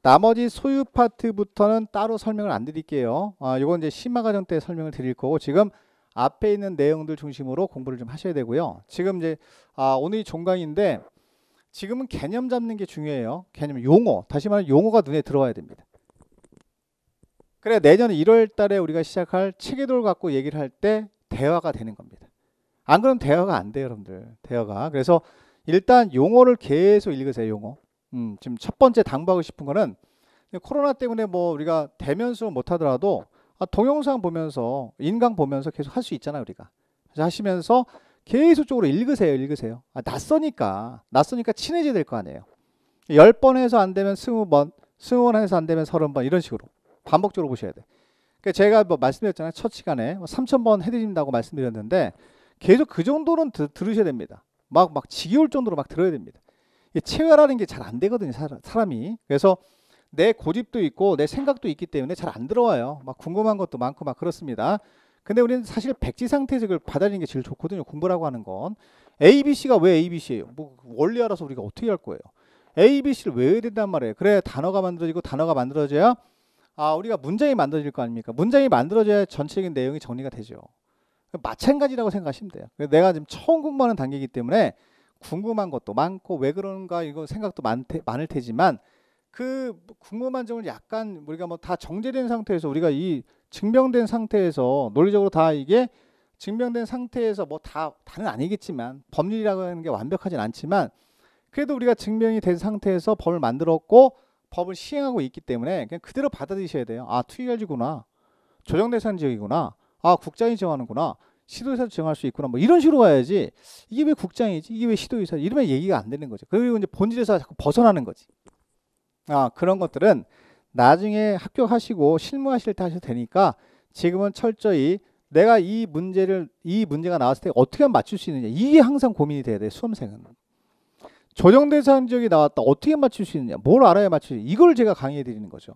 나머지 소유 파트부터는 따로 설명을 안 드릴게요. 이건 이제 심화과정 때 설명을 드릴 거고 지금 앞에 있는 내용들 중심으로 공부를 좀 하셔야 되고요. 지금 이제 오늘이 종강인데 지금은 개념 잡는 게 중요해요. 개념, 용어. 다시 말하면 용어가 눈에 들어와야 됩니다. 그래 내년 1월 달에 우리가 시작할 체계도를 갖고 얘기를 할 때 대화가 되는 겁니다. 안 그러면 대화가 안 돼요, 여러분들. 대화가. 그래서 일단 용어를 계속 읽으세요, 용어. 지금 첫 번째 당부하고 싶은 거는 코로나 때문에 뭐 우리가 대면 수업 못 하더라도 동영상 보면서 인강 보면서 계속 할 수 있잖아요, 우리가. 그래서 하시면서 계속적으로 읽으세요. 낯서니까 친해져야 될 거 아니에요. 10번 해서 안 되면 20번, 20번 해서 안 되면 30번 이런 식으로 반복적으로 보셔야 돼. 그러니까 제가 뭐 말씀드렸잖아요. 첫 시간에 3000번 해드린다고 말씀드렸는데 계속 그 정도는 들으셔야 됩니다. 막 지겨울 정도로 막 들어야 됩니다. 이게 체화라는 게 잘 안 되거든요, 사람이. 그래서 내 고집도 있고 내 생각도 있기 때문에 잘 안 들어와요. 막 궁금한 것도 많고 막 그렇습니다. 근데 우리는 사실 백지 상태에서 그걸 받아들이는 게 제일 좋거든요. 공부라고 하는 건. ABC가 왜 ABC예요? 뭐 원리 알아서 우리가 어떻게 할 거예요? ABC를 외워야 된단 말이에요. 그래 단어가 만들어지고 단어가 만들어져야 우리가 문장이 만들어질 거 아닙니까? 문장이 만들어져야 전체적인 내용이 정리가 되죠. 마찬가지라고 생각하시면 돼요. 내가 지금 처음 공부하는 단계이기 때문에 궁금한 것도 많고 왜 그런가 이거 생각도 많을 테지만 그 궁금한 점을 약간 우리가 뭐 다 정제된 상태에서 우리가 이 증명된 상태에서 논리적으로 다 이게 증명된 상태에서 뭐 다는 아니겠지만 법률이라고 하는 게 완벽하진 않지만 그래도 우리가 증명이 된 상태에서 법을 만들었고 법을 시행하고 있기 때문에 그냥 그대로 받아들이셔야 돼요. 투기결지구나. 조정대상 지역이구나. 국장이 정하는구나. 시도의사도 정할 수 있구나. 뭐 이런 식으로 가야지. 이게 왜 국장이지? 이게 왜 시도의사지? 이러면 얘기가 안 되는 거죠. 그리고 이제 본질에서 자꾸 벗어나는 거지. 그런 것들은 나중에 합격하시고 실무하실 때 하셔도 되니까 지금은 철저히 내가 이 문제가 나왔을 때 어떻게 하면 맞출 수 있느냐. 이게 항상 고민이 돼야 돼요. 수험생은. 조정대상 지역이 나왔다. 어떻게 맞출 수 있느냐. 뭘 알아야 맞출 수 있느냐. 이걸 제가 강의해 드리는 거죠.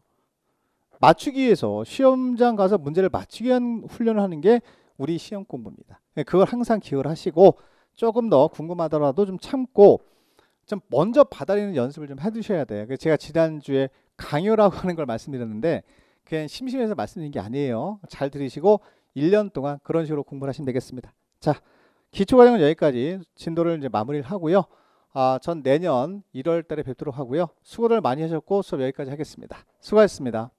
맞추기 위해서 시험장 가서 문제를 맞추기 위한 훈련을 하는 게 우리 시험 공부입니다. 그걸 항상 기억을 하시고 조금 더 궁금하더라도 좀 참고 좀 먼저 받아들이는 연습을 좀 해두셔야 돼요. 제가 지난주에 강요라고 하는 걸 말씀드렸는데 그냥 심심해서 말씀드린 게 아니에요. 잘 들으시고 1년 동안 그런 식으로 공부를 하시면 되겠습니다. 자, 기초과정은 여기까지 진도를 이제 마무리를 하고요. 전 내년 1월 달에 뵙도록 하고요. 수고들 많이 하셨고 수업 여기까지 하겠습니다. 수고하셨습니다.